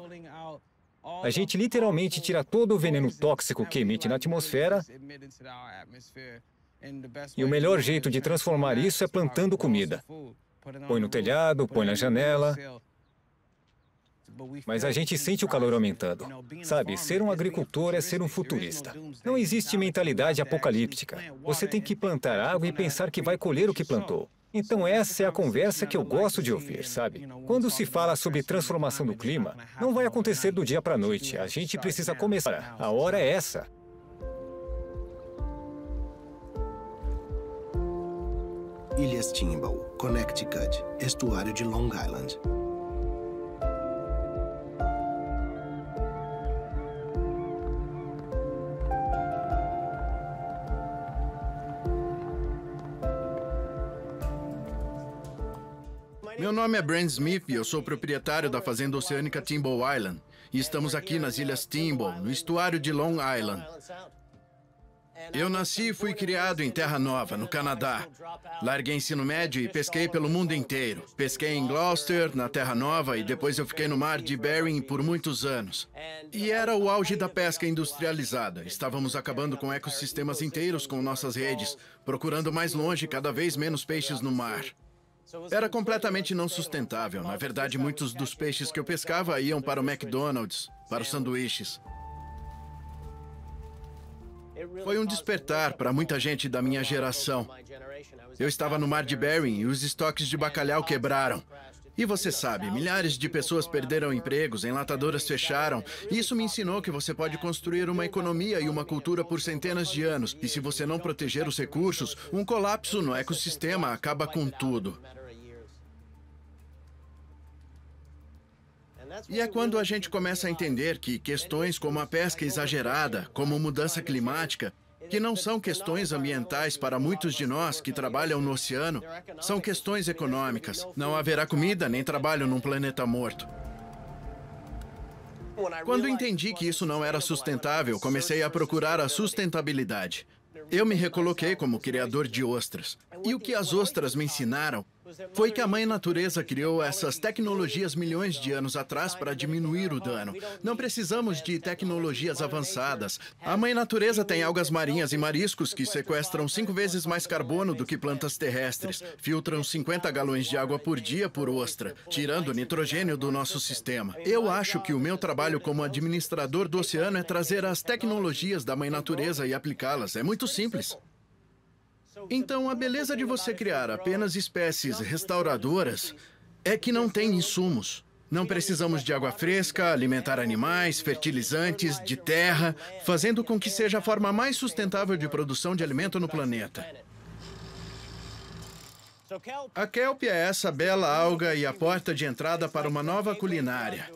S11: A gente literalmente tira todo o veneno tóxico que emite na atmosfera, e o melhor jeito de transformar isso é plantando comida. Põe no telhado, põe na janela. Mas a gente sente o calor aumentando. Sabe, ser um agricultor é ser um futurista. Não existe mentalidade apocalíptica. Você tem que plantar água e pensar que vai colher o que plantou. Então essa é a conversa que eu gosto de ouvir, sabe? Quando se fala sobre transformação do clima, não vai acontecer do dia para a noite. A gente precisa começar. A hora é essa.
S16: Ilhas Timbal, Connecticut, estuário de Long Island.
S20: Meu nome é Brent Smith e eu sou proprietário da fazenda oceânica Timbal Island. E estamos aqui nas Ilhas Timbal, no estuário de Long Island. Eu nasci e fui criado em Terra Nova, no Canadá. Larguei ensino médio e pesquei pelo mundo inteiro. Pesquei em Gloucester, na Terra Nova, e depois eu fiquei no mar de Bering por muitos anos. E era o auge da pesca industrializada. Estávamos acabando com ecossistemas inteiros com nossas redes, procurando mais longe cada vez menos peixes no mar. Era completamente não sustentável. Na verdade, muitos dos peixes que eu pescava iam para o McDonald's, para os sanduíches. Foi um despertar para muita gente da minha geração. Eu estava no Mar de Bering e os estoques de bacalhau quebraram. E você sabe, milhares de pessoas perderam empregos, enlatadoras fecharam. Isso me ensinou que você pode construir uma economia e uma cultura por centenas de anos. E se você não proteger os recursos, um colapso no ecossistema acaba com tudo. E é quando a gente começa a entender que questões como a pesca exagerada, como mudança climática, que não são questões ambientais para muitos de nós que trabalham no oceano, são questões econômicas. Não haverá comida nem trabalho num planeta morto. Quando entendi que isso não era sustentável, comecei a procurar a sustentabilidade. Eu me recoloquei como criador de ostras. E o que as ostras me ensinaram foi que a Mãe Natureza criou essas tecnologias milhões de anos atrás para diminuir o dano. Não precisamos de tecnologias avançadas. A Mãe Natureza tem algas marinhas e mariscos que sequestram 5 vezes mais carbono do que plantas terrestres. Filtram 50 galões de água por dia por ostra, tirando o nitrogênio do nosso sistema. Eu acho que o meu trabalho como administrador do oceano é trazer as tecnologias da Mãe Natureza e aplicá-las. É muito simples. Então, a beleza de você criar apenas espécies restauradoras é que não tem insumos. Não precisamos de água fresca, alimentar animais, fertilizantes, de terra, fazendo com que seja a forma mais sustentável de produção de alimento no planeta. A kelp é essa bela alga e a porta de entrada para uma nova culinária.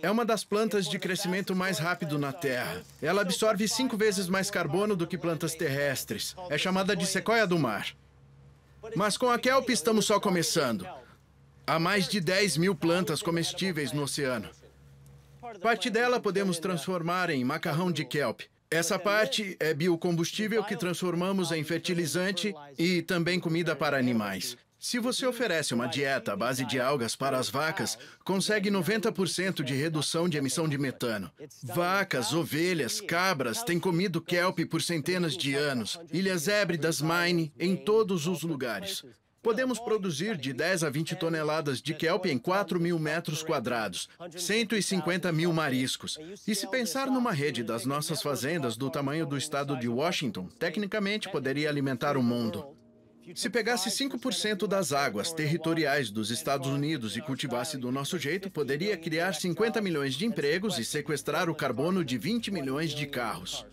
S20: É uma das plantas de crescimento mais rápido na Terra. Ela absorve 5 vezes mais carbono do que plantas terrestres. É chamada de sequoia do mar. Mas com a kelp estamos só começando. Há mais de 10 mil plantas comestíveis no oceano. Parte dela podemos transformar em macarrão de kelp. Essa parte é biocombustível que transformamos em fertilizante e também comida para animais. Se você oferece uma dieta à base de algas para as vacas, consegue 90% de redução de emissão de metano. Vacas, ovelhas, cabras têm comido kelp por centenas de anos. Ilhas Hébridas, Maine, em todos os lugares. Podemos produzir de 10 a 20 toneladas de kelp em 4.000 metros quadrados, 150 mil mariscos. E se pensar numa rede das nossas fazendas do tamanho do estado de Washington, tecnicamente poderia alimentar o mundo. Se pegasse 5% das águas territoriais dos Estados Unidos e cultivasse do nosso jeito, poderia criar 50 milhões de empregos e sequestrar o carbono de 20 milhões de carros.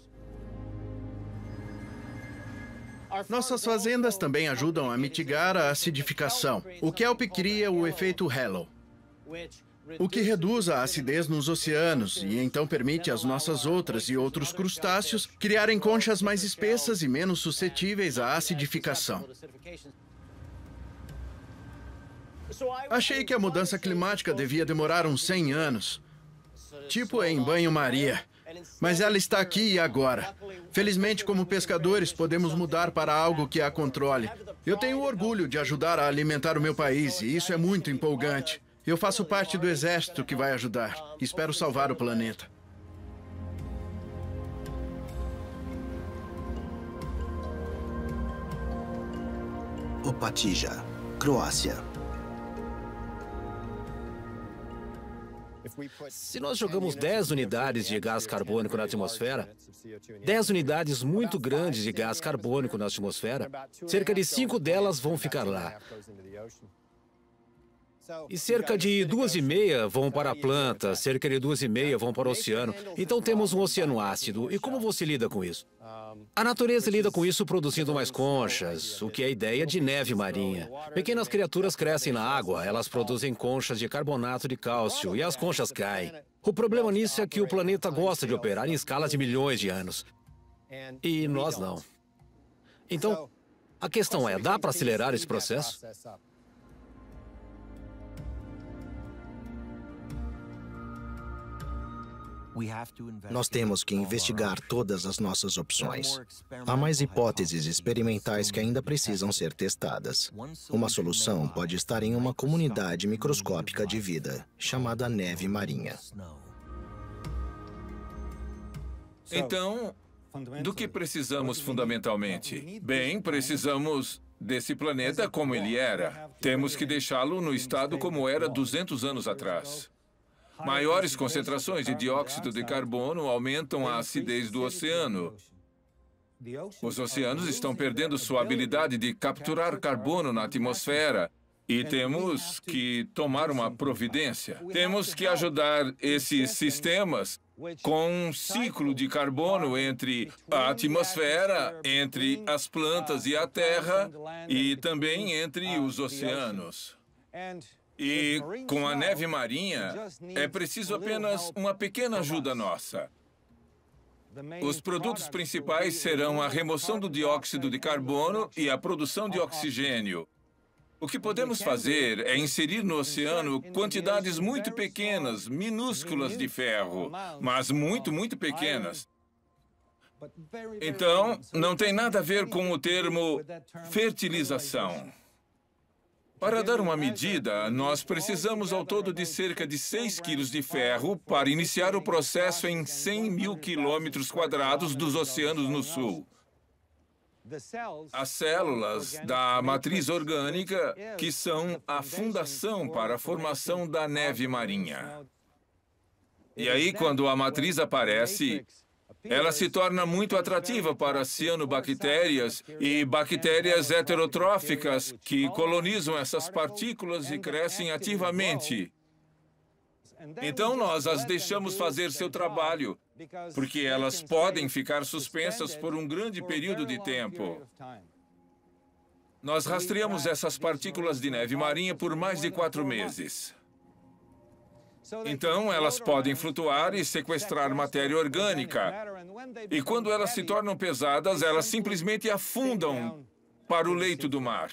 S20: Nossas fazendas também ajudam a mitigar a acidificação. O kelp cria o efeito halo, o que reduz a acidez nos oceanos e então permite às nossas outras e outros crustáceos criarem conchas mais espessas e menos suscetíveis à acidificação. Achei que a mudança climática devia demorar uns 100 anos, tipo em banho-maria. Mas ela está aqui e agora. Felizmente, como pescadores, podemos mudar para algo que a controle. Eu tenho orgulho de ajudar a alimentar o meu país e isso é muito empolgante. Eu faço parte do exército que vai ajudar. Espero salvar o planeta.
S16: Opatija, Croácia.
S7: Se nós jogamos 10 unidades de gás carbônico na atmosfera, 10 unidades muito grandes de gás carbônico na atmosfera, cerca de 5 delas vão ficar lá. E cerca de 2,5 vão para a planta, cerca de 2,5 vão para o oceano. Então temos um oceano ácido. E como você lida com isso? A natureza lida com isso produzindo mais conchas, o que é a ideia de neve marinha. Pequenas criaturas crescem na água, elas produzem conchas de carbonato de cálcio e as conchas caem. O problema nisso é que o planeta gosta de operar em escala de milhões de anos. E nós não. Então, a questão é, dá para acelerar esse processo?
S1: Nós temos que investigar todas as nossas opções. Há mais hipóteses experimentais que ainda precisam ser testadas. Uma solução pode estar em uma comunidade microscópica de vida, chamada neve marinha.
S4: Então, do que precisamos fundamentalmente? Bem, precisamos desse planeta como ele era. Temos que deixá-lo no estado como era 200 anos atrás. Maiores concentrações de dióxido de carbono aumentam a acidez do oceano. Os oceanos estão perdendo sua habilidade de capturar carbono na atmosfera e temos que tomar uma providência. Temos que ajudar esses sistemas com um ciclo de carbono entre a atmosfera, entre as plantas e a terra e também entre os oceanos. E com a neve marinha, é preciso apenas uma pequena ajuda nossa. Os produtos principais serão a remoção do dióxido de carbono e a produção de oxigênio. O que podemos fazer é inserir no oceano quantidades muito pequenas, minúsculas de ferro, mas muito pequenas. Então, não tem nada a ver com o termo fertilização. Para dar uma medida, nós precisamos ao todo de cerca de 6 quilos de ferro para iniciar o processo em 100 mil quilômetros quadrados dos oceanos no sul. As células da matriz orgânica, que são a fundação para a formação da neve marinha. E aí, quando a matriz aparece, ela se torna muito atrativa para cianobactérias e bactérias heterotróficas que colonizam essas partículas e crescem ativamente. Então, nós as deixamos fazer seu trabalho, porque elas podem ficar suspensas por um grande período de tempo. Nós rastreamos essas partículas de neve marinha por mais de 4 meses. Então, elas podem flutuar e sequestrar matéria orgânica. E quando elas se tornam pesadas, elas simplesmente afundam para o leito do mar.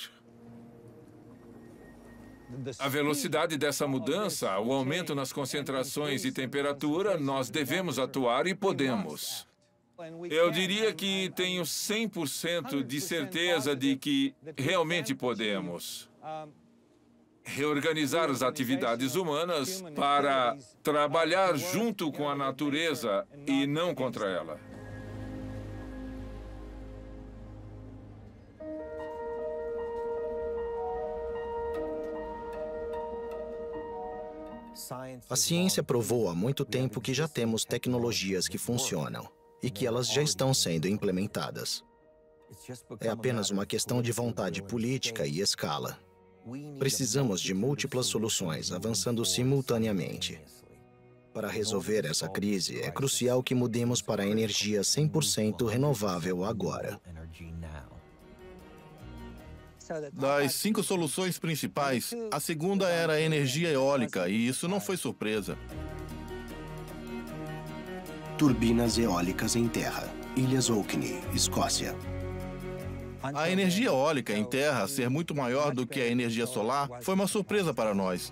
S4: A velocidade dessa mudança, o aumento nas concentrações e temperatura, nós devemos atuar e podemos. Eu diria que tenho 100% de certeza de que realmente podemos reorganizar as atividades humanas para trabalhar junto com a natureza e não contra ela.
S1: A ciência provou há muito tempo que já temos tecnologias que funcionam e que elas já estão sendo implementadas. É apenas uma questão de vontade política e escala. Precisamos de múltiplas soluções avançando simultaneamente. Para resolver essa crise, é crucial que mudemos para a energia 100% renovável agora.
S17: Das 5 soluções principais, a segunda era a energia eólica, e isso não foi surpresa.
S16: Turbinas eólicas em terra. Ilhas Orkney, Escócia.
S17: A energia eólica em terra ser muito maior do que a energia solar foi uma surpresa para nós.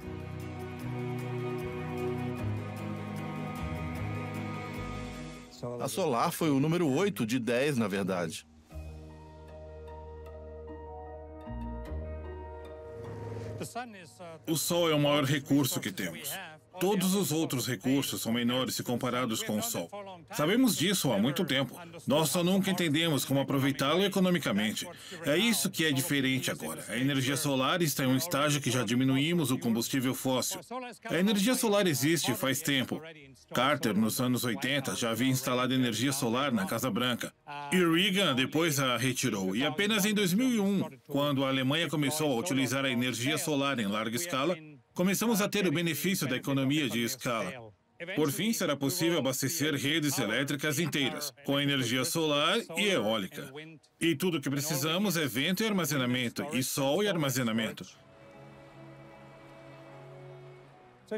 S17: A solar foi o número 8 de 10, na verdade.
S21: O Sol é o maior recurso que temos. Todos os outros recursos são menores se comparados com o Sol. Sabemos disso há muito tempo. Nós só nunca entendemos como aproveitá-lo economicamente. É isso que é diferente agora. A energia solar está em um estágio que já diminuímos o combustível fóssil. A energia solar existe faz tempo. Carter, nos anos 80, já havia instalado energia solar na Casa Branca. E Reagan depois a retirou. E apenas em 2001, quando a Alemanha começou a utilizar a energia solar em larga escala, começamos a ter o benefício da economia de escala. Por fim, será possível abastecer redes elétricas inteiras, com energia solar e eólica. E tudo o que precisamos é vento e armazenamento, e sol e armazenamento.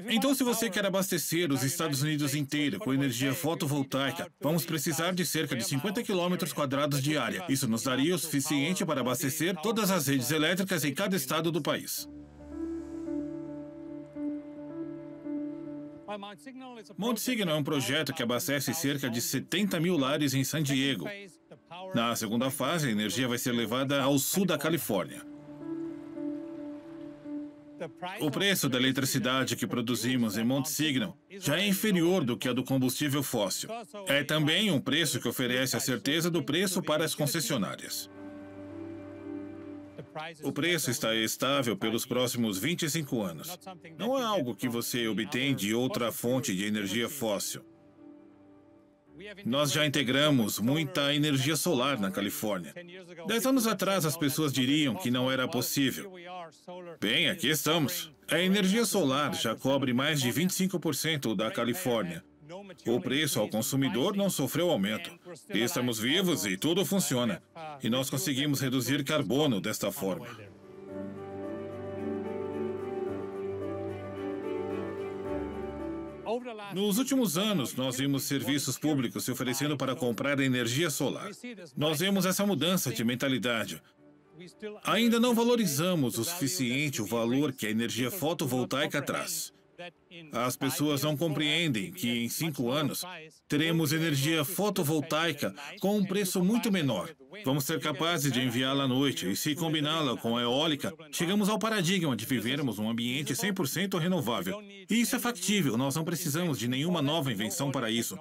S21: Então, se você quer abastecer os Estados Unidos inteiro com energia fotovoltaica, vamos precisar de cerca de 50 quilômetros quadrados de área. Isso nos daria o suficiente para abastecer todas as redes elétricas em cada estado do país. Mount Signal é um projeto que abastece cerca de 70 mil lares em San Diego. Na segunda fase, a energia vai ser levada ao sul da Califórnia. O preço da eletricidade que produzimos em Mount Signal já é inferior do que a do combustível fóssil. É também um preço que oferece a certeza do preço para as concessionárias. O preço está estável pelos próximos 25 anos. Não é algo que você obtém de outra fonte de energia fóssil. Nós já integramos muita energia solar na Califórnia. 10 anos atrás, as pessoas diriam que não era possível. Bem, aqui estamos. A energia solar já cobre mais de 25% da Califórnia. O preço ao consumidor não sofreu aumento. Estamos vivos e tudo funciona. E nós conseguimos reduzir carbono desta forma. Nos últimos anos, nós vimos serviços públicos se oferecendo para comprar energia solar. Nós vemos essa mudança de mentalidade. Ainda não valorizamos o suficiente o valor que a energia fotovoltaica traz. As pessoas não compreendem que em 5 anos teremos energia fotovoltaica com um preço muito menor. Vamos ser capazes de enviá-la à noite e, se combiná-la com a eólica, chegamos ao paradigma de vivermos um ambiente 100% renovável. E isso é factível, nós não precisamos de nenhuma nova invenção para isso.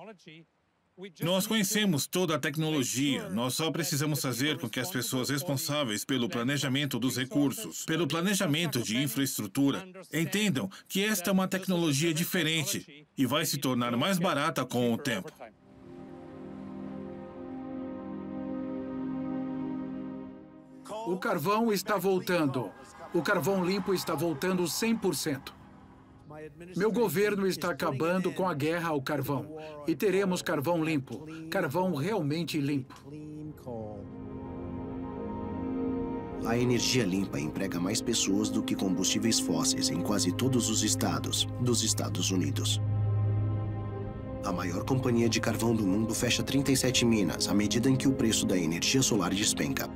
S21: Nós conhecemos toda a tecnologia, nós só precisamos fazer com que as pessoas responsáveis pelo planejamento dos recursos, pelo planejamento de infraestrutura, entendam que esta é uma tecnologia diferente e vai se tornar mais barata com o tempo.
S8: O carvão está voltando. O carvão limpo está voltando 100%. Meu governo está acabando com a guerra ao carvão. E teremos carvão limpo. Carvão realmente limpo.
S16: A energia limpa emprega mais pessoas do que combustíveis fósseis em quase todos os estados dos Estados Unidos. A maior companhia de carvão do mundo fecha 37 minas à medida em que o preço da energia solar despenca.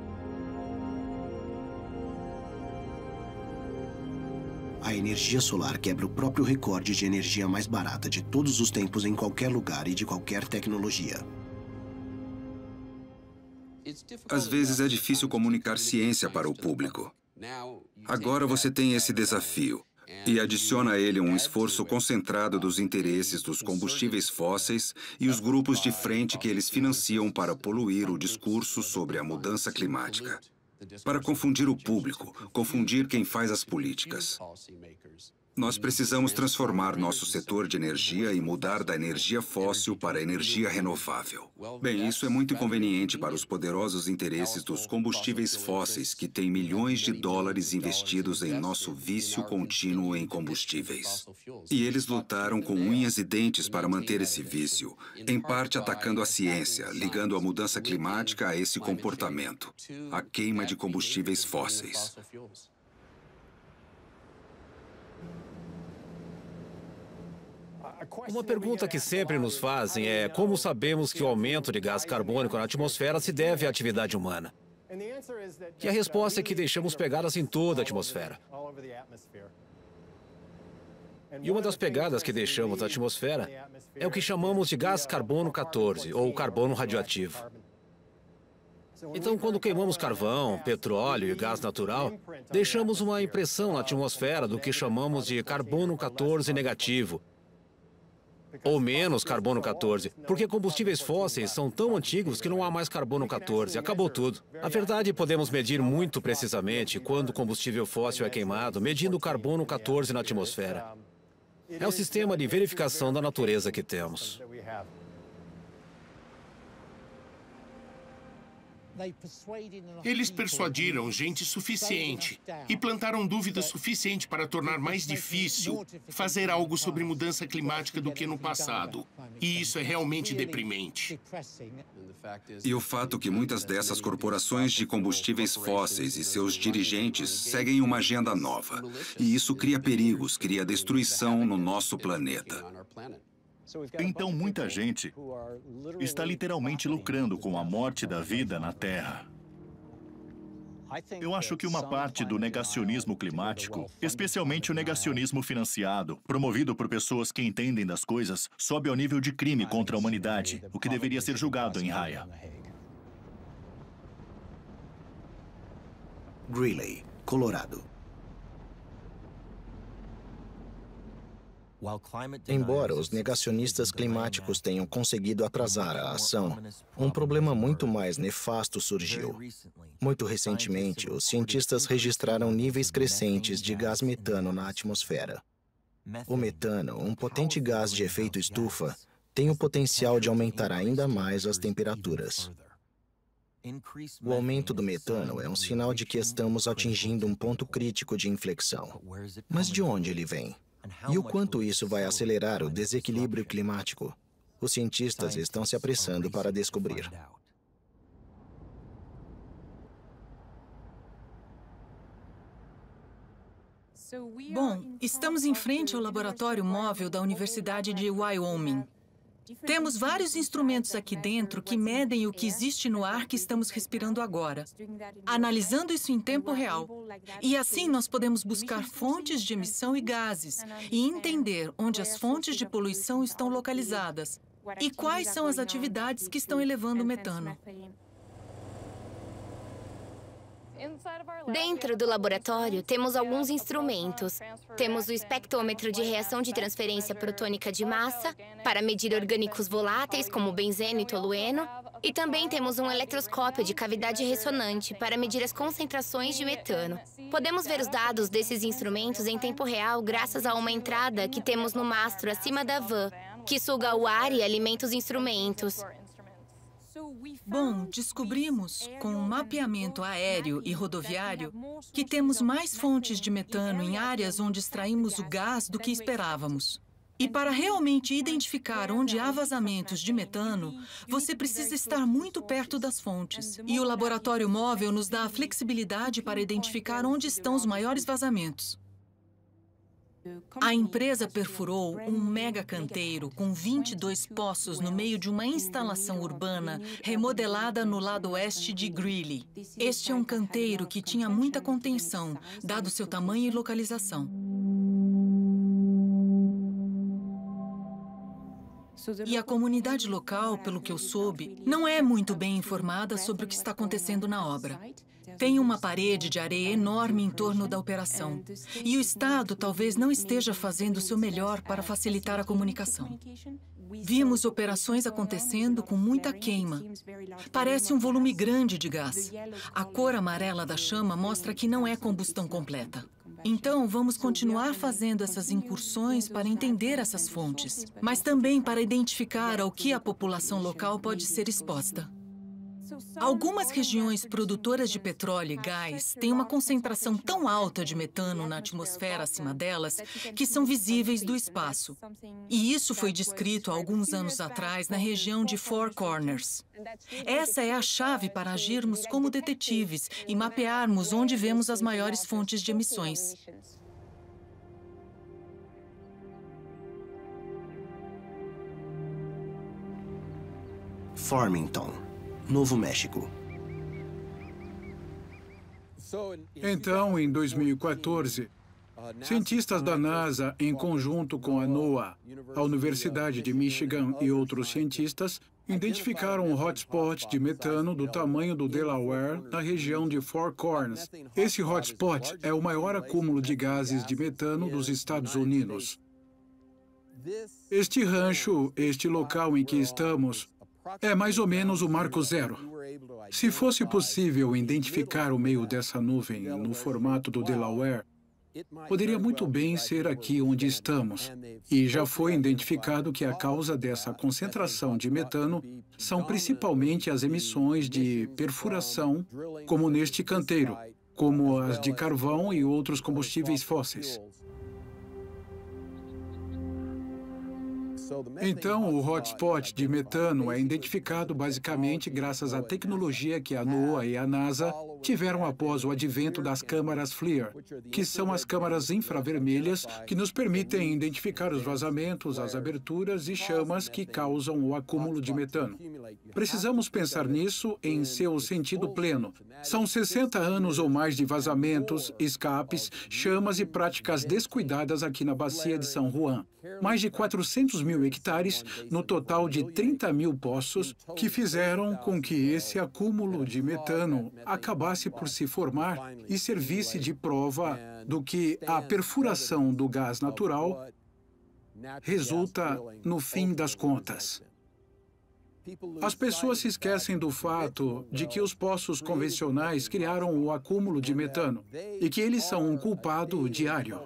S16: A energia solar quebra o próprio recorde de energia mais barata de todos os tempos em qualquer lugar e de qualquer tecnologia.
S6: Às vezes é difícil comunicar ciência para o público. Agora você tem esse desafio e adiciona a ele um esforço concentrado dos interesses dos combustíveis fósseis e os grupos de frente que eles financiam para poluir o discurso sobre a mudança climática. Para confundir o público, confundir quem faz as políticas. Nós precisamos transformar nosso setor de energia e mudar da energia fóssil para a energia renovável. Bem, isso é muito inconveniente para os poderosos interesses dos combustíveis fósseis que têm milhões de dólares investidos em nosso vício contínuo em combustíveis. E eles lutaram com unhas e dentes para manter esse vício, em parte atacando a ciência, ligando a mudança climática a esse comportamento, a queima de combustíveis fósseis.
S7: Uma pergunta que sempre nos fazem é como sabemos que o aumento de gás carbônico na atmosfera se deve à atividade humana? E a resposta é que deixamos pegadas em toda a atmosfera. E uma das pegadas que deixamos na atmosfera é o que chamamos de gás carbono 14, ou carbono radioativo. Então, quando queimamos carvão, petróleo e gás natural, deixamos uma impressão na atmosfera do que chamamos de carbono 14 negativo, ou menos carbono 14, porque combustíveis fósseis são tão antigos que não há mais carbono 14, acabou tudo. Na verdade, podemos medir muito precisamente quando o combustível fóssil é queimado, medindo o carbono 14 na atmosfera. É o sistema de verificação da natureza que temos.
S9: Eles persuadiram gente suficiente e plantaram dúvida suficiente para tornar mais difícil fazer algo sobre mudança climática do que no passado. E isso é realmente deprimente.
S6: E o fato que muitas dessas corporações de combustíveis fósseis e seus dirigentes seguem uma agenda nova. E isso cria perigos, cria destruição no nosso planeta.
S5: Então, muita gente está literalmente lucrando com a morte da vida na Terra. Eu acho que uma parte do negacionismo climático, especialmente o negacionismo financiado, promovido por pessoas que entendem das coisas, sobe ao nível de crime contra a humanidade, o que deveria ser julgado em Haia.
S16: Greeley, Colorado. Embora os negacionistas climáticos tenham conseguido atrasar a ação, um problema muito mais nefasto surgiu. Muito recentemente, os cientistas registraram níveis crescentes de gás metano na atmosfera. O metano, um potente gás de efeito estufa,
S1: tem o potencial de aumentar ainda mais as temperaturas. O aumento do metano é um sinal de que estamos atingindo um ponto crítico de inflexão. Mas de onde ele vem? E o quanto isso vai acelerar o desequilíbrio climático? Os cientistas estão se apressando para descobrir.
S19: Bom, estamos em frente ao laboratório móvel da Universidade de Wyoming. Temos vários instrumentos aqui dentro que medem o que existe no ar que estamos respirando agora, analisando isso em tempo real. E assim nós podemos buscar fontes de emissão e gases e entender onde as fontes de poluição estão localizadas e quais são as atividades que estão elevando o metano.
S2: Dentro do laboratório, temos alguns instrumentos. Temos o espectrômetro de reação de transferência protônica de massa, para medir orgânicos voláteis, como benzeno e tolueno. E também temos um eletroscópio de cavidade ressonante, para medir as concentrações de metano. Podemos ver os dados desses instrumentos em tempo real, graças a uma entrada que temos no mastro acima da van, que suga o ar e alimenta os instrumentos.
S19: Bom, descobrimos, com um mapeamento aéreo e rodoviário, que temos mais fontes de metano em áreas onde extraímos o gás do que esperávamos. E para realmente identificar onde há vazamentos de metano, você precisa estar muito perto das fontes. E o laboratório móvel nos dá a flexibilidade para identificar onde estão os maiores vazamentos. A empresa perfurou um mega canteiro com 22 poços no meio de uma instalação urbana remodelada no lado oeste de Greeley. Este é um canteiro que tinha muita contenção, dado seu tamanho e localização. E a comunidade local, pelo que eu soube, não é muito bem informada sobre o que está acontecendo na obra. Tem uma parede de areia enorme em torno da operação. E o Estado talvez não esteja fazendo o seu melhor para facilitar a comunicação. Vimos operações acontecendo com muita queima. Parece um volume grande de gás. A cor amarela da chama mostra que não é combustão completa. Então, vamos continuar fazendo essas incursões para entender essas fontes, mas também para identificar ao que a população local pode ser exposta. Algumas regiões produtoras de petróleo e gás têm uma concentração tão alta de metano na atmosfera acima delas que são visíveis do espaço. E isso foi descrito há alguns anos atrás na região de Four Corners. Essa é a chave para agirmos como detetives e mapearmos onde vemos as maiores fontes de emissões.
S16: Farmington, Novo México.
S8: Então, em 2014, cientistas da NASA, em conjunto com a NOAA, a Universidade de Michigan e outros cientistas, identificaram um hotspot de metano do tamanho do Delaware na região de Four Corners. Esse hotspot é o maior acúmulo de gases de metano dos Estados Unidos. Este rancho, este local em que estamos, é mais ou menos o marco zero. Se fosse possível identificar o meio dessa nuvem no formato do Delaware, poderia muito bem ser aqui onde estamos. E já foi identificado que a causa dessa concentração de metano são principalmente as emissões de perfuração, como neste canteiro, como as de carvão e outros combustíveis fósseis. Então, o hotspot de metano é identificado basicamente graças à tecnologia que a NOAA e a NASA tiveram após o advento das câmaras FLIR, que são as câmaras infravermelhas que nos permitem identificar os vazamentos, as aberturas e chamas que causam o acúmulo de metano. Precisamos pensar nisso em seu sentido pleno. São 60 anos ou mais de vazamentos, escapes, chamas e práticas descuidadas aqui na bacia de São Juan. Mais de 400 mil hectares, no total de 30 mil poços, que fizeram com que esse acúmulo de metano acabasse por se formar e servisse de prova do que a perfuração do gás natural resulta no fim das contas. As pessoas se esquecem do fato de que os poços convencionais criaram o acúmulo de metano e que eles são um culpado diário.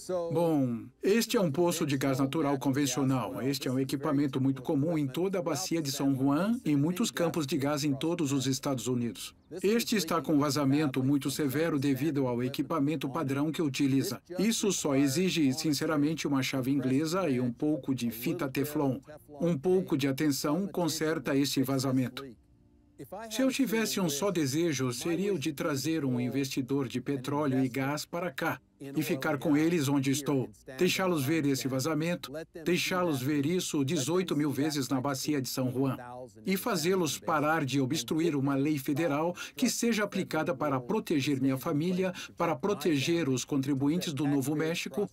S8: Bom, este é um poço de gás natural convencional. Este é um equipamento muito comum em toda a bacia de São Juan e muitos campos de gás em todos os Estados Unidos. Este está com vazamento muito severo devido ao equipamento padrão que utiliza. Isso só exige, sinceramente, uma chave inglesa e um pouco de fita Teflon. Um pouco de atenção conserta este vazamento. Se eu tivesse um só desejo, seria o de trazer um investidor de petróleo e gás para cá e ficar com eles onde estou. Deixá-los ver esse vazamento, deixá-los ver isso 18 mil vezes na bacia de São Juan e fazê-los parar de obstruir uma lei federal que seja aplicada para proteger minha família, para proteger os contribuintes do Novo México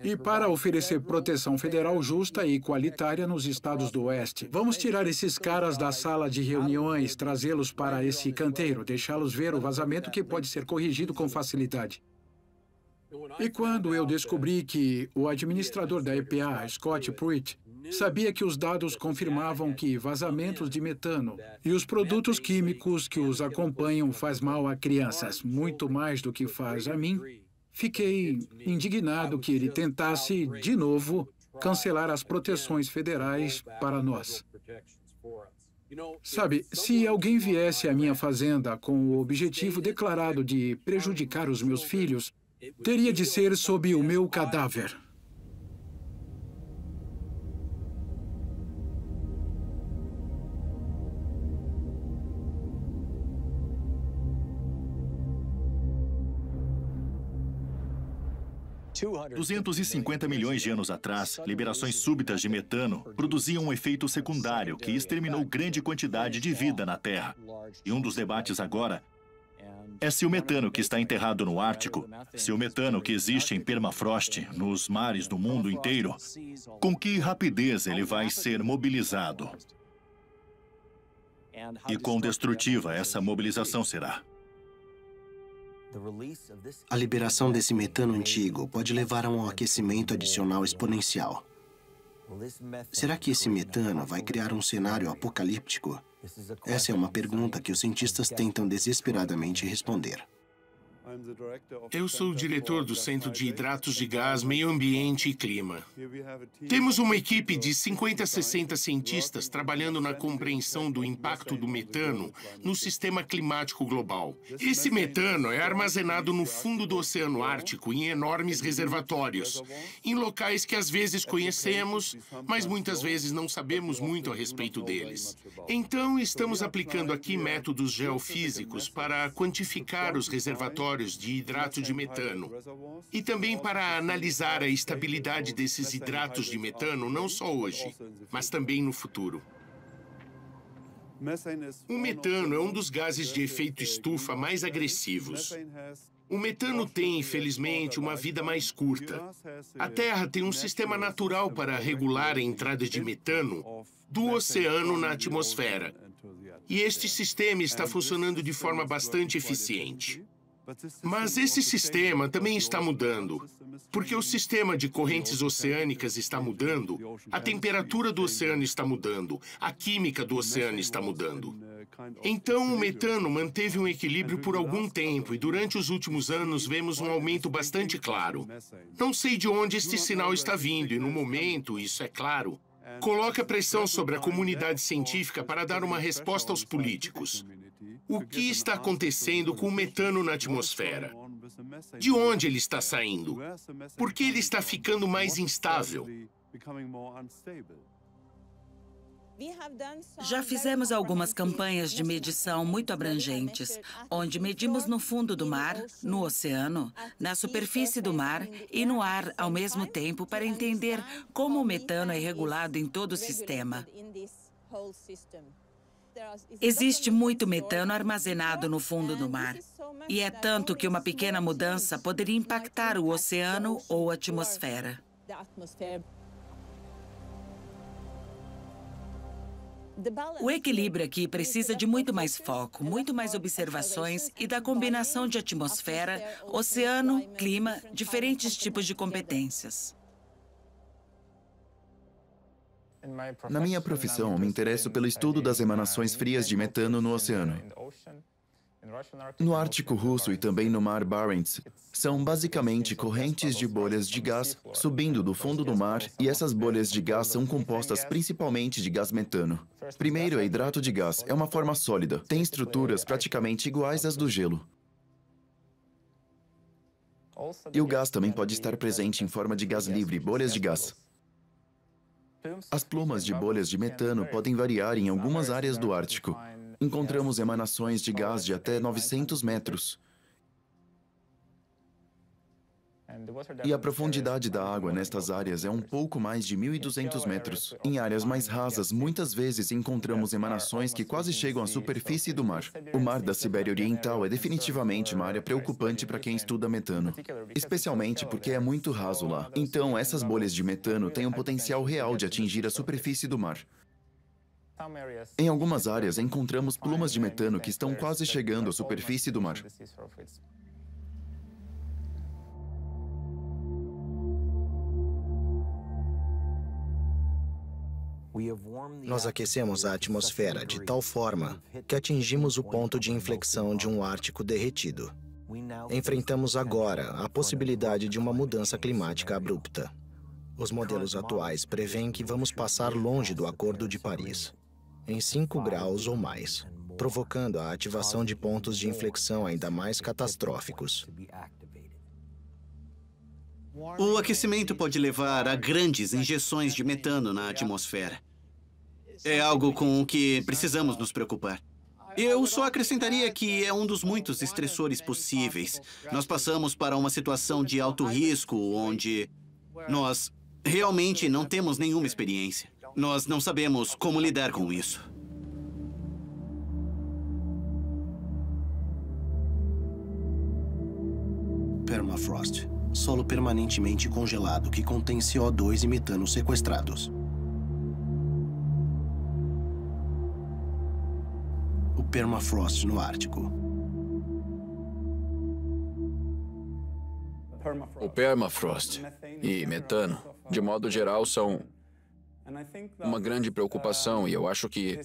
S8: e para oferecer proteção federal justa e igualitária nos estados do Oeste. Vamos tirar esses caras da sala de reuniões, trazê-los para esse canteiro, deixá-los ver o vazamento que pode ser corrigido com facilidade. E quando eu descobri que o administrador da EPA, Scott Pruitt, sabia que os dados confirmavam que vazamentos de metano e os produtos químicos que os acompanham faz mal a crianças, muito mais do que faz a mim, fiquei indignado que ele tentasse, de novo, cancelar as proteções federais para nós. Sabe, se alguém viesse à minha fazenda com o objetivo declarado de prejudicar os meus filhos, teria de ser sob o meu cadáver.
S5: $250 milhões de anos atrás, liberações súbitas de metano produziam um efeito secundário que exterminou grande quantidade de vida na Terra. E um dos debates agora é se o metano que está enterrado no Ártico, se o metano que existe em permafrost, nos mares do mundo inteiro, com que rapidez ele vai ser mobilizado. E quão destrutiva essa mobilização será.
S16: A liberação desse metano antigo pode levar a um aquecimento adicional exponencial. Será que esse metano vai criar um cenário apocalíptico? Essa é uma pergunta que os cientistas tentam desesperadamente responder.
S9: Eu sou o diretor do Centro de Hidratos de Gás, Meio Ambiente e Clima. Temos uma equipe de 50 a 60 cientistas trabalhando na compreensão do impacto do metano no sistema climático global. Esse metano é armazenado no fundo do Oceano Ártico em enormes reservatórios, em locais que às vezes conhecemos, mas muitas vezes não sabemos muito a respeito deles. Então, estamos aplicando aqui métodos geofísicos para quantificar os reservatórios de hidrato de metano e também para analisar a estabilidade desses hidratos de metano não só hoje, mas também no futuro. O metano é um dos gases de efeito estufa mais agressivos. O metano tem, infelizmente, uma vida mais curta. A Terra tem um sistema natural para regular a entrada de metano do oceano na atmosfera. E este sistema está funcionando de forma bastante eficiente. Mas esse sistema também está mudando, porque o sistema de correntes oceânicas está mudando, a temperatura do oceano está mudando, a química do oceano está mudando. Então, o metano manteve um equilíbrio por algum tempo e durante os últimos anos vemos um aumento bastante claro. Não sei de onde este sinal está vindo e, no momento, isso é claro, coloca pressão sobre a comunidade científica para dar uma resposta aos políticos. O que está acontecendo com o metano na atmosfera? De onde ele está saindo? Por que ele está ficando mais instável?
S3: Já fizemos algumas campanhas de medição muito abrangentes, onde medimos no fundo do mar, no oceano, na superfície do mar e no ar ao mesmo tempo para entender como o metano é regulado em todo o sistema. Existe muito metano armazenado no fundo do mar. E é tanto que uma pequena mudança poderia impactar o oceano ou a atmosfera. O equilíbrio aqui precisa de muito mais foco, muito mais observações e da combinação de atmosfera, oceano, clima, diferentes tipos de competências.
S14: Na minha profissão, me interesso pelo estudo das emanações frias de metano no oceano. No Ártico Russo e também no Mar Barents, são basicamente correntes de bolhas de gás subindo do fundo do mar, e essas bolhas de gás são compostas principalmente de gás metano. Primeiro é hidrato de gás, é uma forma sólida, tem estruturas praticamente iguais às do gelo. E o gás também pode estar presente em forma de gás livre, bolhas de gás. As plumas de bolhas de metano podem variar em algumas áreas do Ártico. Encontramos emanações de gás de até 900 metros. E a profundidade da água nestas áreas é um pouco mais de 1.200 metros. Em áreas mais rasas, muitas vezes encontramos emanações que quase chegam à superfície do mar. O Mar da Sibéria Oriental é definitivamente uma área preocupante para quem estuda metano, especialmente porque é muito raso lá. Então, essas bolhas de metano têm um potencial real de atingir a superfície do mar. Em algumas áreas, encontramos plumas de metano que estão quase chegando à superfície do mar.
S1: Nós aquecemos a atmosfera de tal forma que atingimos o ponto de inflexão de um Ártico derretido. Enfrentamos agora a possibilidade de uma mudança climática abrupta. Os modelos atuais prevêem que vamos passar longe do Acordo de Paris, em 5 graus ou mais, provocando a ativação de pontos de inflexão ainda mais catastróficos.
S13: O aquecimento pode levar a grandes injeções de metano na atmosfera. É algo com o que precisamos nos preocupar. Eu só acrescentaria que é um dos muitos estressores possíveis. Nós passamos para uma situação de alto risco, onde nós realmente não temos nenhuma experiência. Nós não sabemos como lidar com isso.
S16: Permafrost. Solo permanentemente congelado que contém CO2 e metano sequestrados. O permafrost no Ártico.
S10: O permafrost e metano, de modo geral, são uma grande preocupação, e eu acho que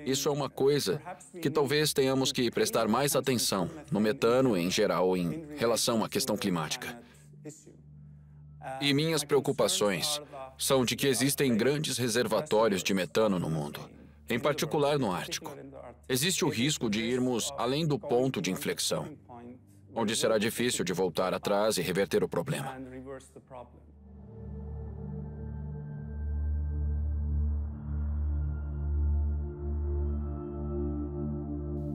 S10: isso é uma coisa que talvez tenhamos que prestar mais atenção no metano em geral em relação à questão climática. E minhas preocupações são de que existem grandes reservatórios de metano no mundo, em particular no Ártico. Existe o risco de irmos além do ponto de inflexão, onde será difícil de voltar atrás e reverter o problema.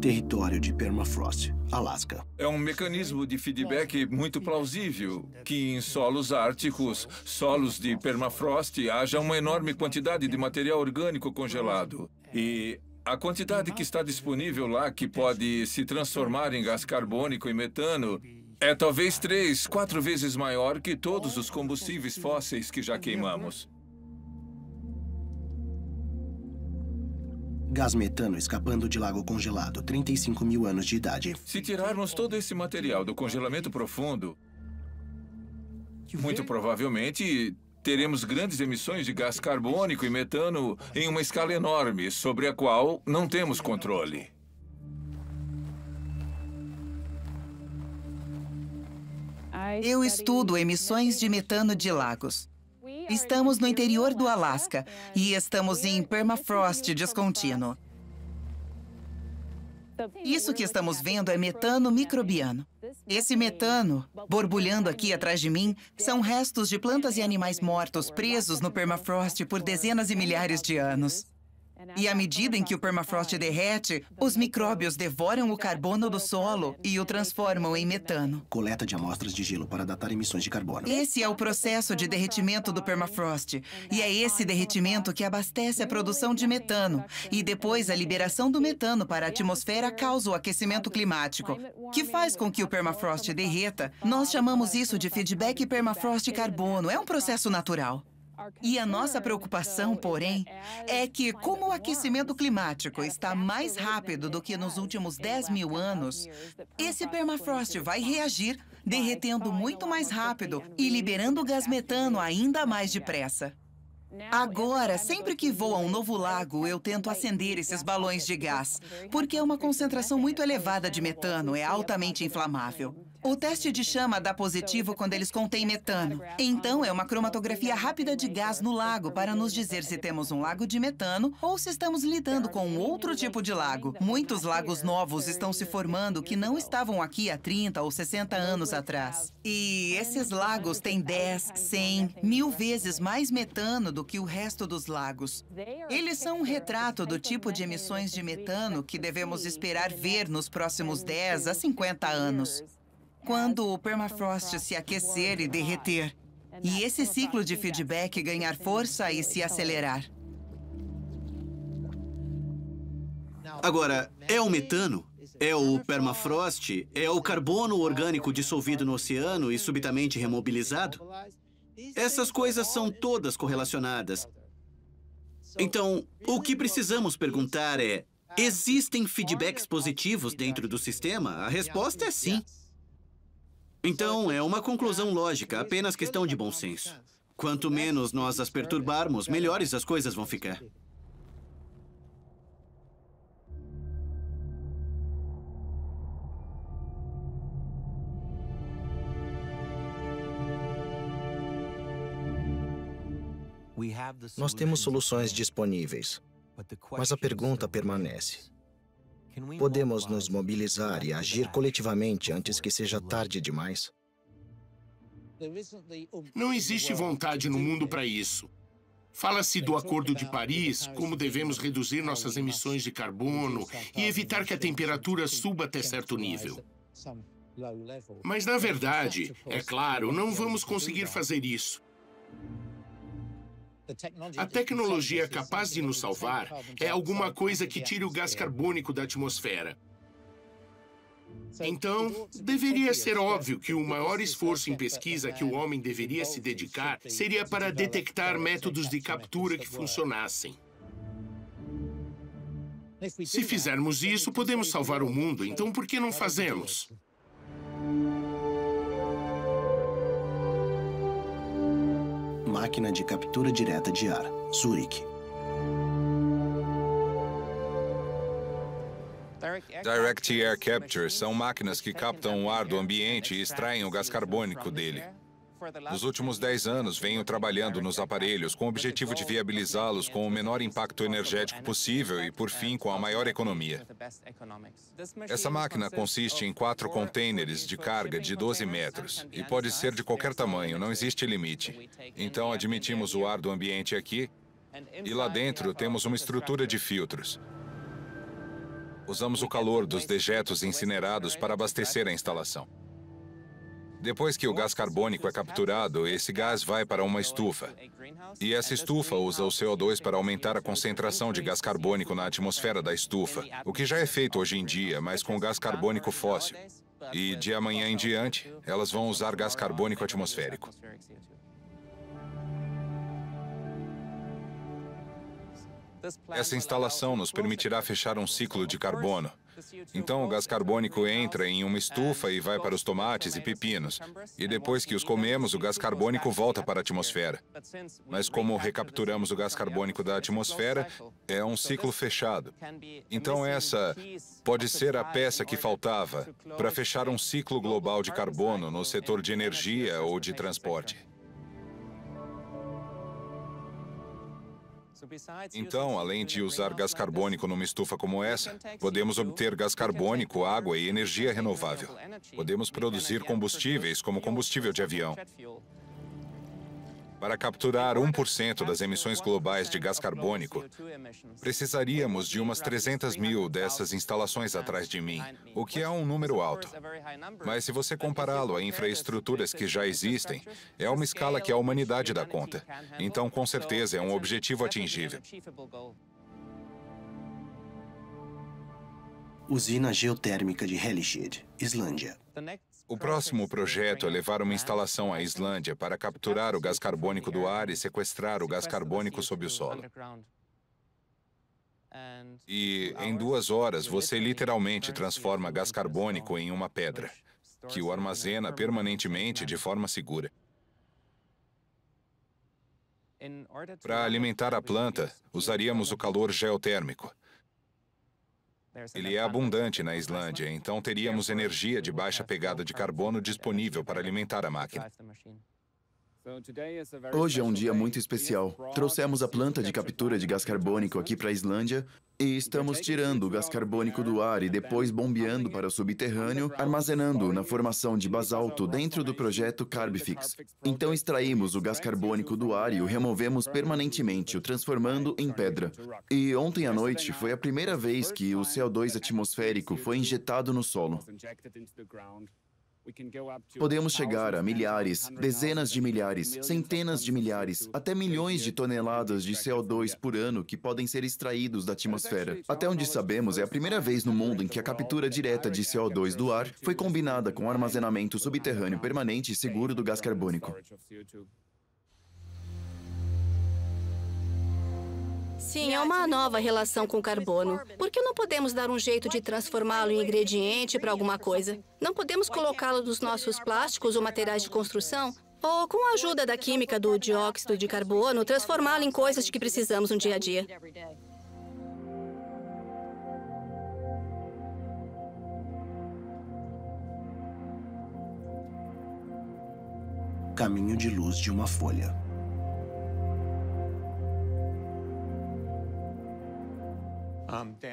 S16: Território de permafrost, Alasca.
S4: É um mecanismo de feedback muito plausível que em solos árticos, solos de permafrost, haja uma enorme quantidade de material orgânico congelado. E a quantidade que está disponível lá, que pode se transformar em gás carbônico e metano, é talvez 3, 4 vezes maior que todos os combustíveis fósseis que já queimamos.
S16: Gás metano escapando de lago congelado, 35 mil anos de idade.
S4: Se tirarmos todo esse material do congelamento profundo, muito provavelmente teremos grandes emissões de gás carbônico e metano em uma escala enorme, sobre a qual não temos controle.
S15: Eu estudo emissões de metano de lagos. Estamos no interior do Alasca e estamos em permafrost descontínuo. Isso que estamos vendo é metano microbiano. Esse metano, borbulhando aqui atrás de mim, são restos de plantas e animais mortos presos no permafrost por dezenas e milhares de anos. E à medida em que o permafrost derrete, os micróbios devoram o carbono do solo e o transformam em metano.
S16: Coleta de amostras de gelo para datar emissões de carbono.
S15: Esse é o processo de derretimento do permafrost. E é esse derretimento que abastece a produção de metano. E depois a liberação do metano para a atmosfera causa o aquecimento climático, que faz com que o permafrost derreta. Nós chamamos isso de feedback permafrost-carbono. É um processo natural. E a nossa preocupação, porém, é que, como o aquecimento climático está mais rápido do que nos últimos 10 mil anos, esse permafrost vai reagir, derretendo muito mais rápido e liberando o gás metano ainda mais depressa. Agora, sempre que vou a um novo lago, eu tento acender esses balões de gás, porque é uma concentração muito elevada de metano, é altamente inflamável. O teste de chama dá positivo quando eles contêm metano. Então, é uma cromatografia rápida de gás no lago para nos dizer se temos um lago de metano ou se estamos lidando com um outro tipo de lago. Muitos lagos novos estão se formando que não estavam aqui há 30 ou 60 anos atrás. E esses lagos têm 10, 100, 1000 vezes mais metano do que o resto dos lagos. Eles são um retrato do tipo de emissões de metano que devemos esperar ver nos próximos 10 a 50 anos. Quando o permafrost se aquecer e derreter, e esse ciclo de feedback ganhar força e se acelerar.
S13: Agora, é o metano? É o permafrost? É o carbono orgânico dissolvido no oceano e subitamente remobilizado? Essas coisas são todas correlacionadas. Então, o que precisamos perguntar é: existem feedbacks positivos dentro do sistema? A resposta é sim. Então, é uma conclusão lógica, apenas questão de bom senso. Quanto menos nós as perturbarmos, melhores as coisas vão ficar.
S1: Nós temos soluções disponíveis, mas a pergunta permanece. Podemos nos mobilizar e agir coletivamente antes que seja tarde demais?
S9: Não existe vontade no mundo para isso. Fala-se do Acordo de Paris, como devemos reduzir nossas emissões de carbono e evitar que a temperatura suba até certo nível. Mas, na verdade, é claro, não vamos conseguir fazer isso. A tecnologia capaz de nos salvar é alguma coisa que tire o gás carbônico da atmosfera. Então, deveria ser óbvio que o maior esforço em pesquisa que o homem deveria se dedicar seria para detectar métodos de captura que funcionassem. Se fizermos isso, podemos salvar o mundo, então por que não fazemos?
S16: Máquina de captura direta de ar, Zurich.
S18: Direct Air Capture são máquinas que captam o ar do ambiente e extraem o gás carbônico dele. Nos últimos 10 anos, venho trabalhando nos aparelhos com o objetivo de viabilizá-los com o menor impacto energético possível e, por fim, com a maior economia. Essa máquina consiste em 4 contêineres de carga de 12 metros e pode ser de qualquer tamanho, não existe limite. Então, admitimos o ar do ambiente aqui e lá dentro temos uma estrutura de filtros. Usamos o calor dos dejetos incinerados para abastecer a instalação. Depois que o gás carbônico é capturado, esse gás vai para uma estufa. E essa estufa usa o CO2 para aumentar a concentração de gás carbônico na atmosfera da estufa, o que já é feito hoje em dia, mas com gás carbônico fóssil. E de amanhã em diante, elas vão usar gás carbônico atmosférico. Essa instalação nos permitirá fechar um ciclo de carbono. Então, o gás carbônico entra em uma estufa e vai para os tomates e pepinos. E depois que os comemos, o gás carbônico volta para a atmosfera. Mas como recapturamos o gás carbônico da atmosfera, é um ciclo fechado. Então, essa pode ser a peça que faltava para fechar um ciclo global de carbono no setor de energia ou de transporte. Então, além de usar gás carbônico numa estufa como essa, podemos obter gás carbônico, água e energia renovável. Podemos produzir combustíveis, como combustível de avião. Para capturar 1% das emissões globais de gás carbônico, precisaríamos de umas 300 mil dessas instalações atrás de mim, o que é um número alto. Mas se você compará-lo a infraestruturas que já existem, é uma escala que a humanidade dá conta. Então, com certeza, é um objetivo atingível.
S16: Usina geotérmica de Hellishead, Islândia.
S18: O próximo projeto é levar uma instalação à Islândia para capturar o gás carbônico do ar e sequestrar o gás carbônico sob o solo. E em 2 horas você literalmente transforma gás carbônico em uma pedra, que o armazena permanentemente de forma segura. Para alimentar a planta, usaríamos o calor geotérmico. Ele é abundante na Islândia, então teríamos energia de baixa pegada de carbono disponível para alimentar a máquina.
S14: Hoje é um dia muito especial. Trouxemos a planta de captura de gás carbônico aqui para a Islândia e estamos tirando o gás carbônico do ar e depois bombeando para o subterrâneo, armazenando-o na formação de basalto dentro do projeto Carbfix. Então extraímos o gás carbônico do ar e o removemos permanentemente, o transformando em pedra. E ontem à noite foi a primeira vez que o CO2 atmosférico foi injetado no solo. Podemos chegar a milhares, dezenas de milhares, centenas de milhares, até milhões de toneladas de CO2 por ano que podem ser extraídos da atmosfera. Até onde sabemos, é a primeira vez no mundo em que a captura direta de CO2 do ar foi combinada com o armazenamento subterrâneo permanente e seguro do gás carbônico.
S12: Sim, é uma nova relação com o carbono. Por que não podemos dar um jeito de transformá-lo em ingrediente para alguma coisa? Não podemos colocá-lo nos nossos plásticos ou materiais de construção? Ou, com a ajuda da química do dióxido de carbono, transformá-lo em coisas de que precisamos no dia a dia?
S16: Caminho de luz de uma folha.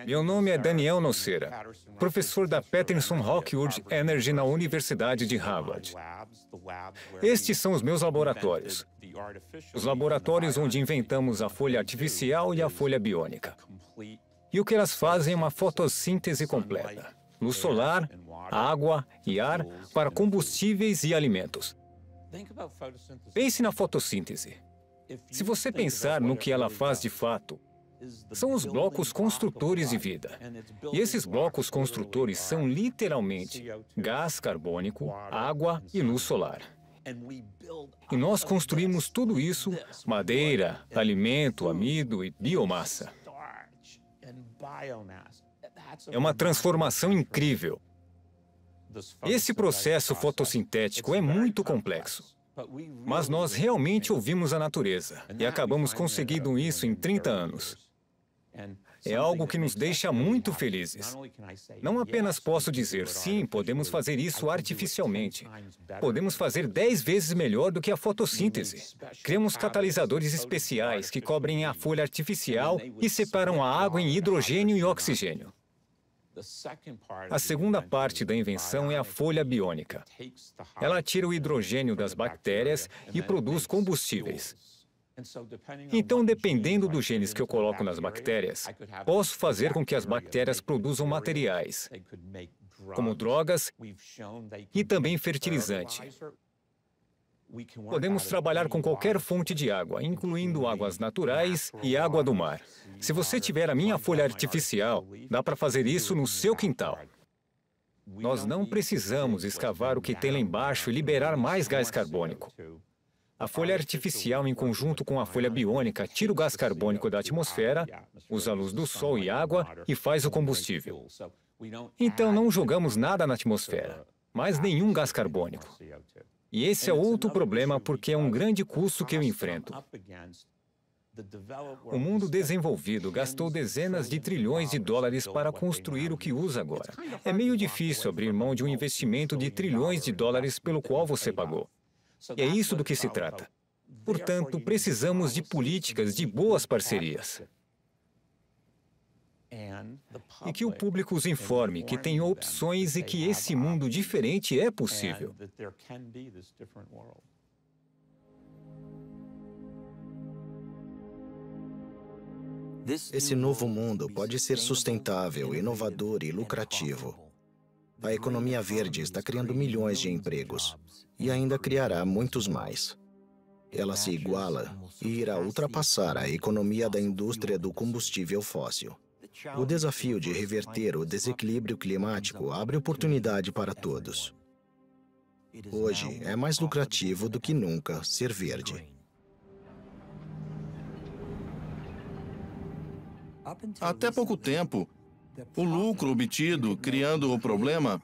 S11: Meu nome é Daniel Nocera, professor da Patterson Rockwood Energy na Universidade de Harvard. Estes são os meus laboratórios. Os laboratórios onde inventamos a folha artificial e a folha biônica. E o que elas fazem é uma fotossíntese completa. Luz solar, água e ar para combustíveis e alimentos. Pense na fotossíntese. Se você pensar no que ela faz de fato, são os blocos construtores de vida. E esses blocos construtores são literalmente gás carbônico, água e luz solar. E nós construímos tudo isso: madeira, alimento, amido e biomassa. É uma transformação incrível. Esse processo fotossintético é muito complexo. Mas nós realmente ouvimos a natureza e acabamos conseguindo isso em 30 anos. É algo que nos deixa muito felizes. Não apenas posso dizer, sim, podemos fazer isso artificialmente. Podemos fazer 10 vezes melhor do que a fotossíntese. Criamos catalisadores especiais que cobrem a folha artificial e separam a água em hidrogênio e oxigênio. A segunda parte da invenção é a folha biônica. Ela tira o hidrogênio das bactérias e produz combustíveis. Então, dependendo dos genes que eu coloco nas bactérias, posso fazer com que as bactérias produzam materiais, como drogas e também fertilizante. Podemos trabalhar com qualquer fonte de água, incluindo águas naturais e água do mar. Se você tiver a minha folha artificial, dá para fazer isso no seu quintal. Nós não precisamos escavar o que tem lá embaixo e liberar mais gás carbônico. A folha artificial, em conjunto com a folha biônica, tira o gás carbônico da atmosfera, usa a luz do sol e água e faz o combustível. Então, não jogamos nada na atmosfera, mais nenhum gás carbônico. E esse é outro problema porque é um grande custo que eu enfrento. O mundo desenvolvido gastou dezenas de trilhões de dólares para construir o que usa agora. É meio difícil abrir mão de um investimento de trilhões de dólares pelo qual você pagou. E é isso do que se trata. Portanto, precisamos de políticas de boas parcerias. E que o público os informe que tem opções e que esse mundo diferente é possível.
S1: Esse novo mundo pode ser sustentável, inovador e lucrativo. A economia verde está criando milhões de empregos e ainda criará muitos mais. Ela se iguala e irá ultrapassar a economia da indústria do combustível fóssil. O desafio de reverter o desequilíbrio climático abre oportunidade para todos. Hoje é mais lucrativo do que nunca ser verde.
S17: Até pouco tempo, o lucro obtido criando o problema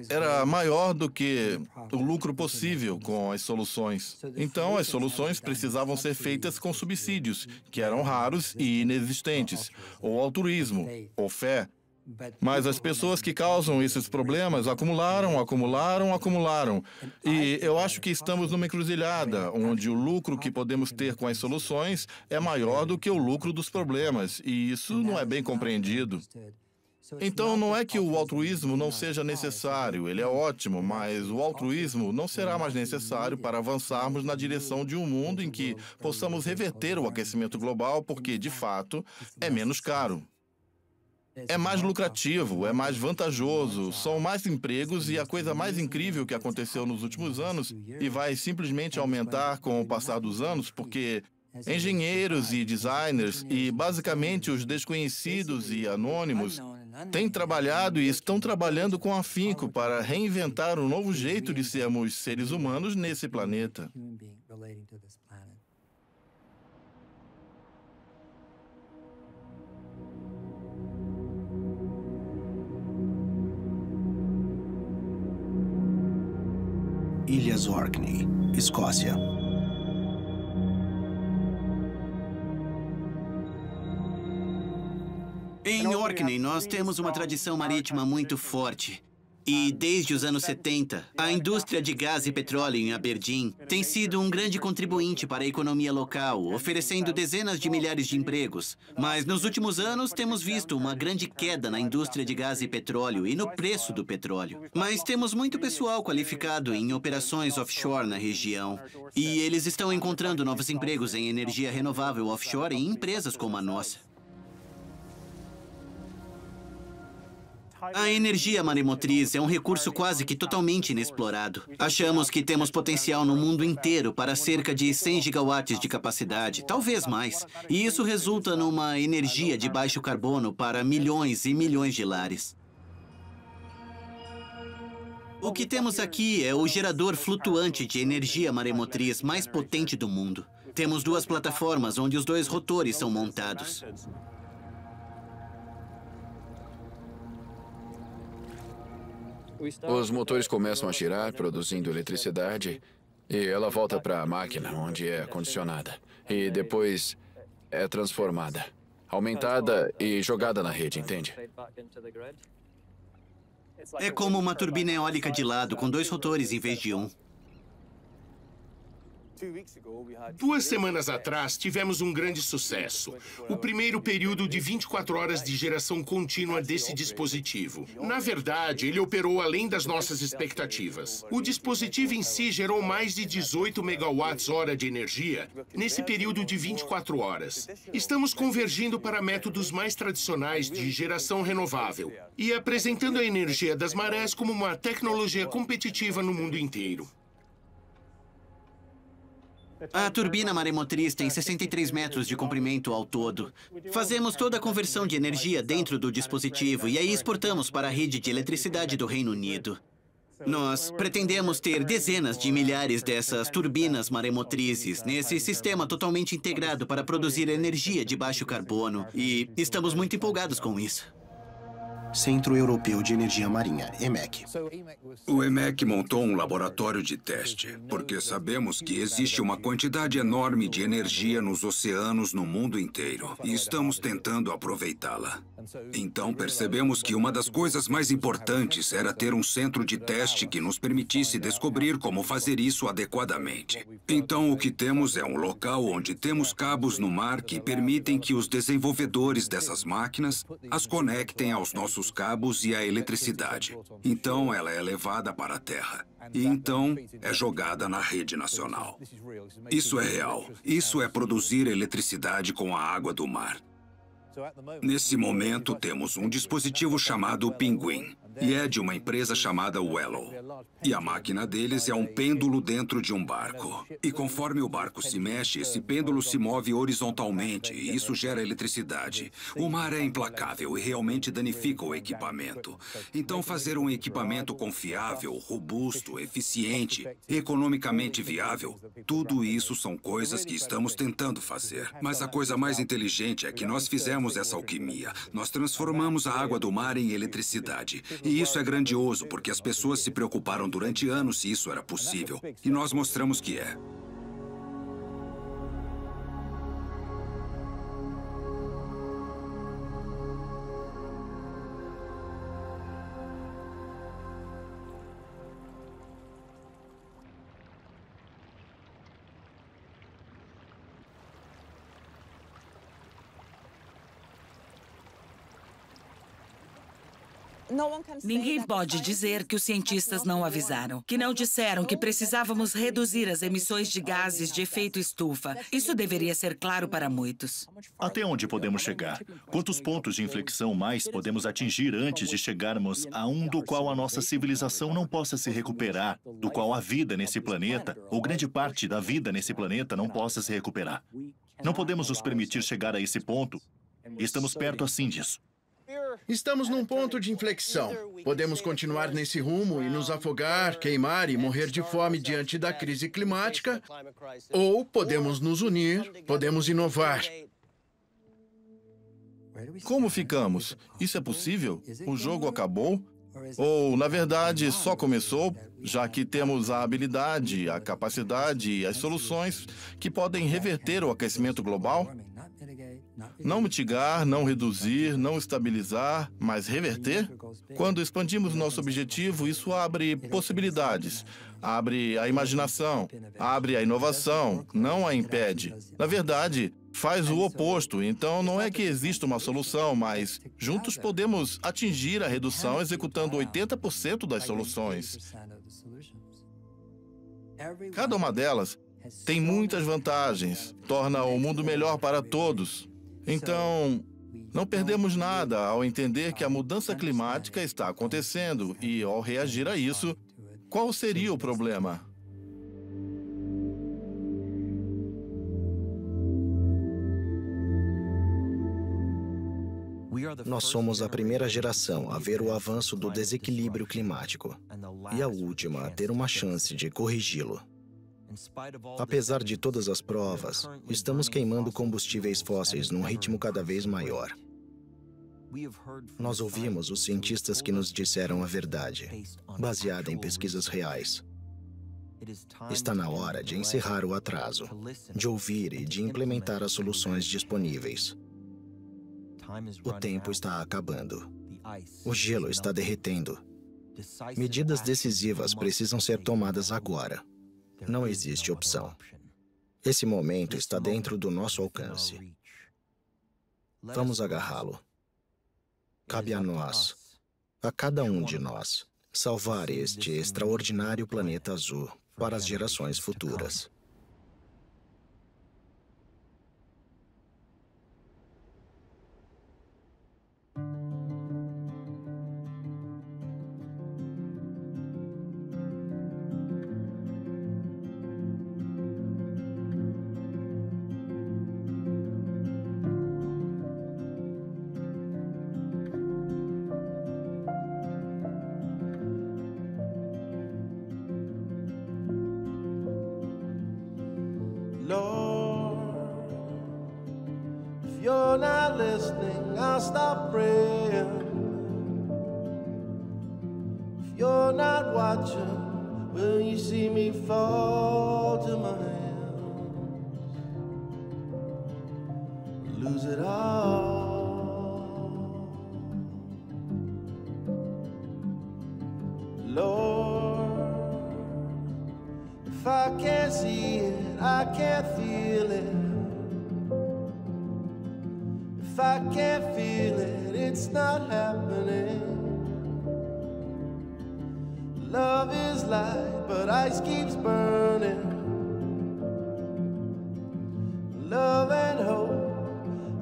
S17: era maior do que o lucro possível com as soluções. Então, as soluções precisavam ser feitas com subsídios, que eram raros e inexistentes, ou altruísmo, ou fé. Mas as pessoas que causam esses problemas acumularam. E eu acho que estamos numa encruzilhada, onde o lucro que podemos ter com as soluções é maior do que o lucro dos problemas, e isso não é bem compreendido. Então, não é que o altruísmo não seja necessário, ele é ótimo, mas o altruísmo não será mais necessário para avançarmos na direção de um mundo em que possamos reverter o aquecimento global, porque, de fato, é menos caro. É mais lucrativo, é mais vantajoso, são mais empregos e a coisa mais incrível que aconteceu nos últimos anos e vai simplesmente aumentar com o passar dos anos, porque engenheiros e designers e basicamente os desconhecidos e anônimos têm trabalhado e estão trabalhando com afinco para reinventar um novo jeito de sermos seres humanos nesse planeta.
S16: Ilhas Orkney, Escócia. Em Orkney, nós temos uma tradição marítima muito forte. E desde os anos 70, a indústria de gás e petróleo em Aberdeen tem sido um grande contribuinte para a economia local, oferecendo dezenas de milhares de empregos. Mas nos últimos anos temos visto uma grande queda na indústria de gás e petróleo e no preço do petróleo. Mas temos muito pessoal qualificado em operações offshore na região. E eles estão encontrando novos empregos em energia renovável offshore em empresas como a nossa. A energia maremotriz é um recurso quase que totalmente inexplorado. Achamos que temos potencial no mundo inteiro para cerca de 100 gigawatts de capacidade, talvez mais. E isso resulta numa energia de baixo carbono para milhões e milhões de lares. O que temos aqui é o gerador flutuante de energia maremotriz mais potente do mundo. Temos duas plataformas onde os dois rotores são montados.
S10: Os motores começam a girar, produzindo eletricidade, e ela volta para a máquina, onde é condicionada. E depois é transformada, aumentada e jogada na rede, entende?
S13: É como uma turbina eólica de lado, com dois rotores em vez de um.
S9: 2 semanas atrás, tivemos um grande sucesso. O primeiro período de 24 horas de geração contínua desse dispositivo. Na verdade, ele operou além das nossas expectativas. O dispositivo em si gerou mais de 18 megawatts-hora de energia nesse período de 24 horas. Estamos convergindo para métodos mais tradicionais de geração renovável e apresentando a energia das marés como uma tecnologia competitiva no mundo inteiro.
S13: A turbina maremotriz tem 63 metros de comprimento ao todo. Fazemos toda a conversão de energia dentro do dispositivo e aí exportamos para a rede de eletricidade do Reino Unido. Nós pretendemos ter dezenas de milhares dessas turbinas maremotrizes nesse sistema totalmente integrado para produzir energia de baixo carbono e estamos muito empolgados com isso.
S16: Centro Europeu de Energia Marinha, EMEC.
S6: O EMEC montou um laboratório de teste, porque sabemos que existe uma quantidade enorme de energia nos oceanos no mundo inteiro, e estamos tentando aproveitá-la. Então percebemos que uma das coisas mais importantes era ter um centro de teste que nos permitisse descobrir como fazer isso adequadamente. Então o que temos é um local onde temos cabos no mar que permitem que os desenvolvedores dessas máquinas as conectem aos nossos cabos e à eletricidade. Então ela é levada para a Terra. E então é jogada na rede nacional. Isso é real. Isso é produzir eletricidade com a água do mar. Nesse momento, temos um dispositivo chamado Pinguim, e é de uma empresa chamada Wello. E a máquina deles é um pêndulo dentro de um barco. E conforme o barco se mexe, esse pêndulo se move horizontalmente, e isso gera eletricidade. O mar é implacável e realmente danifica o equipamento. Então, fazer um equipamento confiável, robusto, eficiente, economicamente viável, tudo isso são coisas que estamos tentando fazer. Mas a coisa mais inteligente é que nós fizemos essa alquimia. Nós transformamos a água do mar em eletricidade. E isso é grandioso, porque as pessoas se preocuparam durante anos se isso era possível. E nós mostramos que é.
S3: Ninguém pode dizer que os cientistas não avisaram, que não disseram que precisávamos reduzir as emissões de gases de efeito estufa. Isso deveria ser claro para muitos.
S5: Até onde podemos chegar? Quantos pontos de inflexão mais podemos atingir antes de chegarmos a um do qual a nossa civilização não possa se recuperar, do qual a vida nesse planeta, ou grande parte da vida nesse planeta, não possa se recuperar? Não podemos nos permitir chegar a esse ponto. E estamos perto assim disso.
S20: Estamos num ponto de inflexão. Podemos continuar nesse rumo e nos afogar, queimar e morrer de fome diante da crise climática, ou podemos nos unir, podemos inovar.
S17: Como ficamos? Isso é possível? O jogo acabou? Ou, na verdade, só começou, já que temos a habilidade, a capacidade e as soluções que podem reverter o aquecimento global? Não mitigar, não reduzir, não estabilizar, mas reverter? Quando expandimos nosso objetivo, isso abre possibilidades, abre a imaginação, abre a inovação, não a impede. Na verdade, faz o oposto. Então, não é que exista uma solução, mas juntos podemos atingir a redução executando 80% das soluções. Cada uma delas tem muitas vantagens, torna o mundo melhor para todos. Então, não perdemos nada ao entender que a mudança climática está acontecendo e, ao reagir a isso, qual seria o problema?
S1: Nós somos a primeira geração a ver o avanço do desequilíbrio climático e a última a ter uma chance de corrigi-lo. Apesar de todas as provas, estamos queimando combustíveis fósseis num ritmo cada vez maior. Nós ouvimos os cientistas que nos disseram a verdade, baseada em pesquisas reais. Está na hora de encerrar o atraso, de ouvir e de implementar as soluções disponíveis. O tempo está acabando. O gelo está derretendo. Medidas decisivas precisam ser tomadas agora. Não existe opção. Esse momento está dentro do nosso alcance. Vamos agarrá-lo. Cabe a nós, a cada um de nós, salvar este extraordinário planeta azul para as gerações futuras.
S22: Stop praying. If you're not watching, will you see me fall to my hands? Lose it all. Lord, if I can't see it, I can't feel it. If I can't feel it, it's not happening. Love is light, but ice keeps burning. Love and hope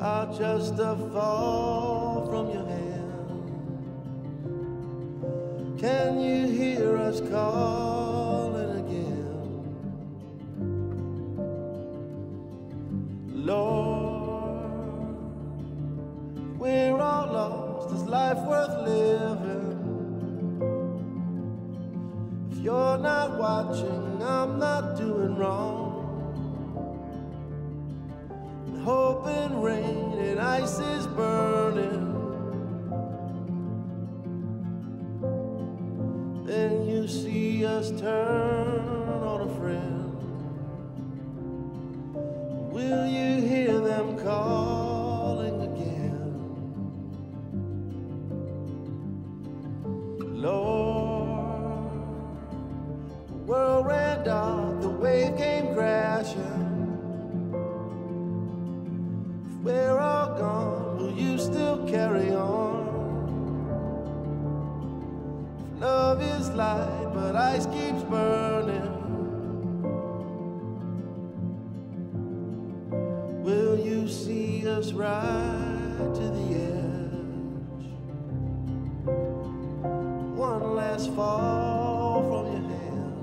S22: are just a fall from your hand. Can you hear us calling again? Lord, we're all lost, is life worth living? If you're not watching, I'm not doing wrong. Hope and rain and ice is burning. see us turn on a friend? Will you hear them calling again? Lord, the world ran dark, the wave came crashing. If we're all gone, will you still carry on? If love is light, but ice keeps burning, will you see us ride to the edge? One last fall from your hand,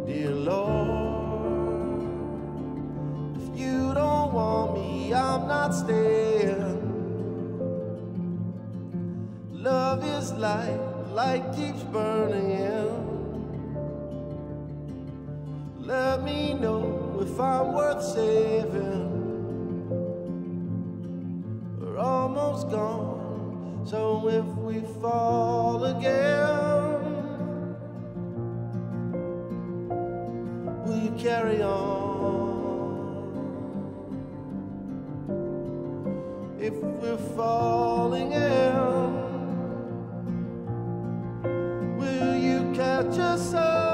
S22: dear Lord. If you don't want me, I'm not staying. Love is light, light keeps burning in. Let me know if I'm worth saving. We're almost gone, so if we fall again, will you carry on? If we're falling in, will you catch us up?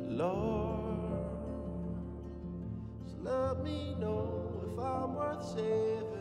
S22: Lord, so let me know if I'm worth saving.